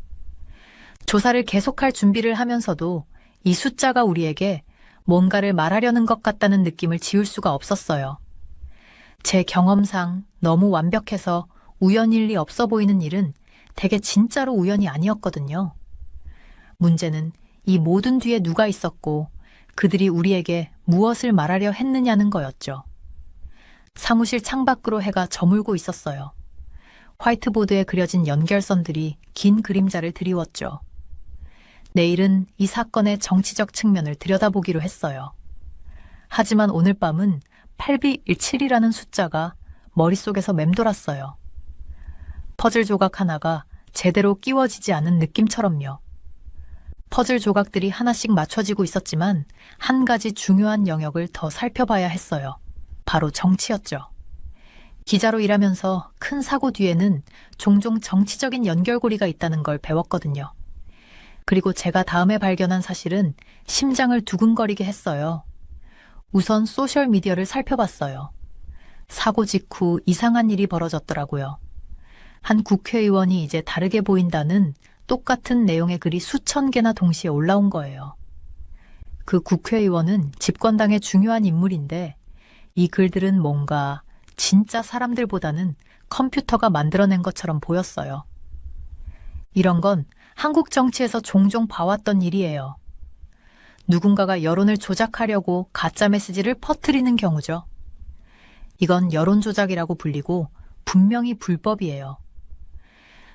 S1: 조사를 계속할 준비를 하면서도 이 숫자가 우리에게 뭔가를 말하려는 것 같다는 느낌을 지울 수가 없었어요. 제 경험상 너무 완벽해서 우연일 리 없어 보이는 일은 대개 진짜로 우연이 아니었거든요. 문제는 이 모든 뒤에 누가 있었고 그들이 우리에게 무엇을 말하려 했느냐는 거였죠. 사무실 창밖으로 해가 저물고 있었어요. 화이트보드에 그려진 연결선들이 긴 그림자를 드리웠죠. 내일은 이 사건의 정치적 측면을 들여다보기로 했어요. 하지만 오늘 밤은 817이라는 숫자가 머릿속에서 맴돌았어요. 퍼즐 조각 하나가 제대로 끼워지지 않은 느낌처럼요. 퍼즐 조각들이 하나씩 맞춰지고 있었지만 한 가지 중요한 영역을 더 살펴봐야 했어요. 바로 정치였죠. 기자로 일하면서 큰 사고 뒤에는 종종 정치적인 연결고리가 있다는 걸 배웠거든요. 그리고 제가 다음에 발견한 사실은 심장을 두근거리게 했어요. 우선 소셜미디어를 살펴봤어요. 사고 직후 이상한 일이 벌어졌더라고요. 한 국회의원이 이제 다르게 보인다는 똑같은 내용의 글이 수천 개나 동시에 올라온 거예요. 그 국회의원은 집권당의 중요한 인물인데 이 글들은 뭔가 진짜 사람들보다는 컴퓨터가 만들어낸 것처럼 보였어요. 이런 건 한국 정치에서 종종 봐왔던 일이에요. 누군가가 여론을 조작하려고 가짜 메시지를 퍼뜨리는 경우죠. 이건 여론 조작이라고 불리고 분명히 불법이에요.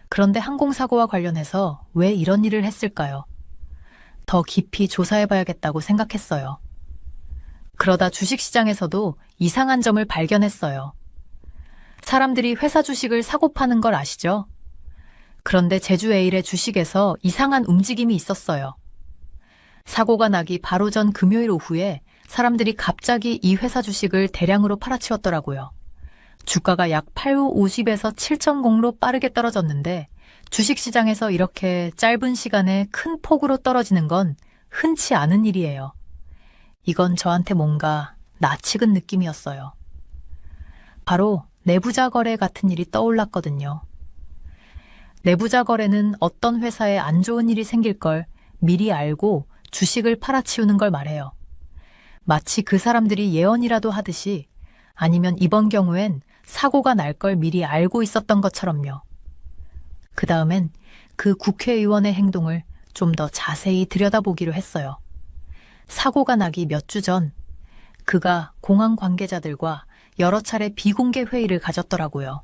S1: 그런데 항공사고와 관련해서 왜 이런 일을 했을까요? 더 깊이 조사해봐야겠다고 생각했어요. 그러다 주식시장에서도 이상한 점을 발견했어요. 사람들이 회사 주식을 사고 파는 걸 아시죠? 그런데 제주에일의 주식에서 이상한 움직임이 있었어요. 사고가 나기 바로 전 금요일 오후에 사람들이 갑자기 이 회사 주식을 대량으로 팔아치웠더라고요. 주가가 약 850에서 7,000로 빠르게 떨어졌는데 주식시장에서 이렇게 짧은 시간에 큰 폭으로 떨어지는 건 흔치 않은 일이에요. 이건 저한테 뭔가 낯익은 느낌이었어요. 바로 내부자 거래 같은 일이 떠올랐거든요. 내부자 거래는 어떤 회사에 안 좋은 일이 생길 걸 미리 알고 주식을 팔아치우는 걸 말해요. 마치 그 사람들이 예언이라도 하듯이 아니면 이번 경우엔 사고가 날 걸 미리 알고 있었던 것처럼요. 그 다음엔 그 국회의원의 행동을 좀 더 자세히 들여다보기로 했어요. 사고가 나기 몇 주 전 그가 공항 관계자들과 여러 차례 비공개 회의를 가졌더라고요.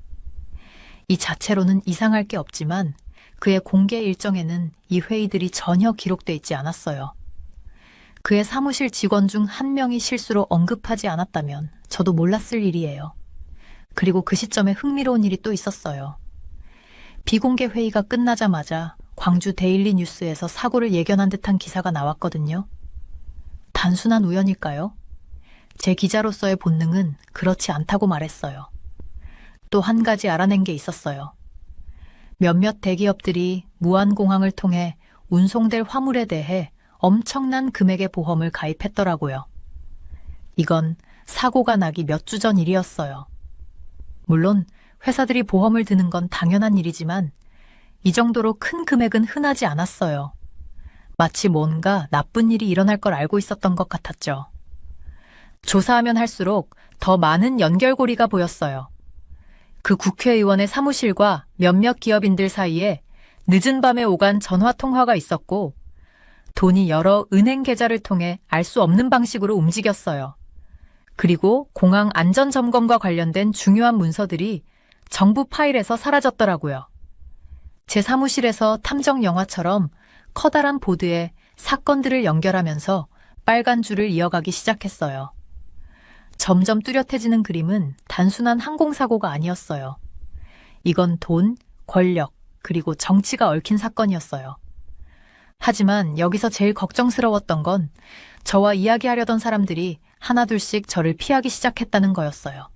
S1: 이 자체로는 이상할 게 없지만 그의 공개 일정에는 이 회의들이 전혀 기록돼 있지 않았어요. 그의 사무실 직원 중 한 명이 실수로 언급하지 않았다면 저도 몰랐을 일이에요. 그리고 그 시점에 흥미로운 일이 또 있었어요. 비공개 회의가 끝나자마자 광주 데일리 뉴스에서 사고를 예견한 듯한 기사가 나왔거든요. 단순한 우연일까요? 제 기자로서의 본능은 그렇지 않다고 말했어요. 또 한 가지 알아낸 게 있었어요. 몇몇 대기업들이 무한공항을 통해 운송될 화물에 대해 엄청난 금액의 보험을 가입했더라고요. 이건 사고가 나기 몇 주 전 일이었어요. 물론 회사들이 보험을 드는 건 당연한 일이지만 이 정도로 큰 금액은 흔하지 않았어요. 마치 뭔가 나쁜 일이 일어날 걸 알고 있었던 것 같았죠. 조사하면 할수록 더 많은 연결고리가 보였어요. 그 국회의원의 사무실과 몇몇 기업인들 사이에 늦은 밤에 오간 전화 통화가 있었고 돈이 여러 은행 계좌를 통해 알 수 없는 방식으로 움직였어요. 그리고 공항 안전점검과 관련된 중요한 문서들이 정부 파일에서 사라졌더라고요. 제 사무실에서 탐정 영화처럼 커다란 보드에 사건들을 연결하면서 빨간 줄을 이어가기 시작했어요. 점점 뚜렷해지는 그림은 단순한 항공사고가 아니었어요. 이건 돈, 권력, 그리고 정치가 얽힌 사건이었어요. 하지만 여기서 제일 걱정스러웠던 건 저와 이야기하려던 사람들이 하나둘씩 저를 피하기 시작했다는 거였어요.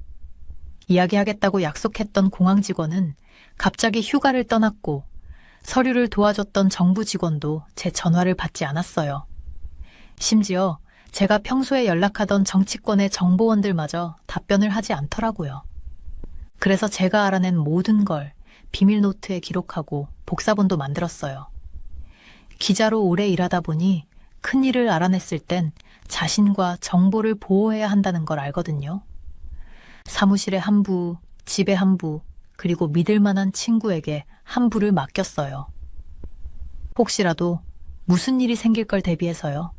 S1: 이야기하겠다고 약속했던 공항 직원은 갑자기 휴가를 떠났고 서류를 도와줬던 정부 직원도 제 전화를 받지 않았어요. 심지어 제가 평소에 연락하던 정치권의 정보원들마저 답변을 하지 않더라고요. 그래서 제가 알아낸 모든 걸 비밀 노트에 기록하고 복사본도 만들었어요. 기자로 오래 일하다 보니 큰일을 알아냈을 땐 자신과 정보를 보호해야 한다는 걸 알거든요. 사무실에 한 부, 집에 한 부, 그리고 믿을 만한 친구에게 한 부를 맡겼어요. 혹시라도 무슨 일이 생길 걸 대비해서요.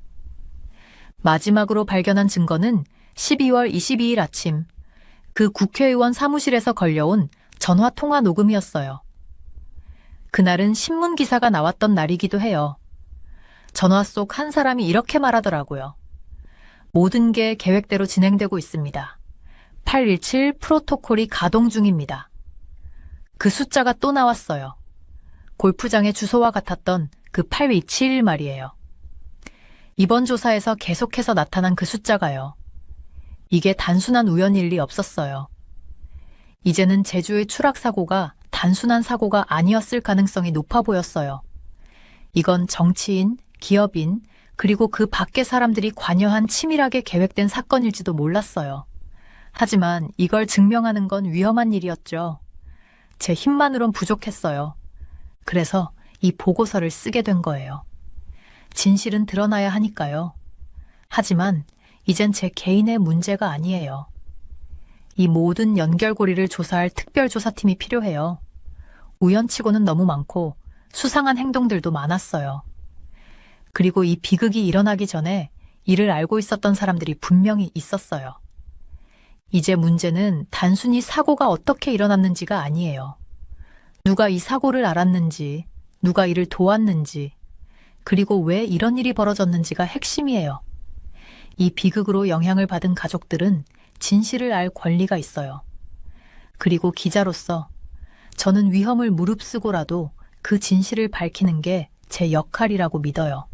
S1: 마지막으로 발견한 증거는 12월 22일 아침 그 국회의원 사무실에서 걸려온 전화 통화 녹음이었어요. 그날은 신문 기사가 나왔던 날이기도 해요. 전화 속 한 사람이 이렇게 말하더라고요. 모든 게 계획대로 진행되고 있습니다. 817 프로토콜이 가동 중입니다. 그 숫자가 또 나왔어요. 골프장의 주소와 같았던 그 827 말이에요. 이번 조사에서 계속해서 나타난 그 숫자가요. 이게 단순한 우연일 리 없었어요. 이제는 제주의 추락사고가 단순한 사고가 아니었을 가능성이 높아 보였어요. 이건 정치인, 기업인, 그리고 그 밖의 사람들이 관여한 치밀하게 계획된 사건일지도 몰랐어요. 하지만 이걸 증명하는 건 위험한 일이었죠. 제 힘만으론 부족했어요. 그래서 이 보고서를 쓰게 된 거예요. 진실은 드러나야 하니까요. 하지만 이젠 제 개인의 문제가 아니에요. 이 모든 연결고리를 조사할 특별조사팀이 필요해요. 우연치고는 너무 많고 수상한 행동들도 많았어요. 그리고 이 비극이 일어나기 전에 이를 알고 있었던 사람들이 분명히 있었어요. 이제 문제는 단순히 사고가 어떻게 일어났는지가 아니에요. 누가 이 사고를 알았는지, 누가 이를 도왔는지, 그리고 왜 이런 일이 벌어졌는지가 핵심이에요. 이 비극으로 영향을 받은 가족들은 진실을 알 권리가 있어요. 그리고 기자로서 저는 위험을 무릅쓰고라도 그 진실을 밝히는 게 제 역할이라고 믿어요.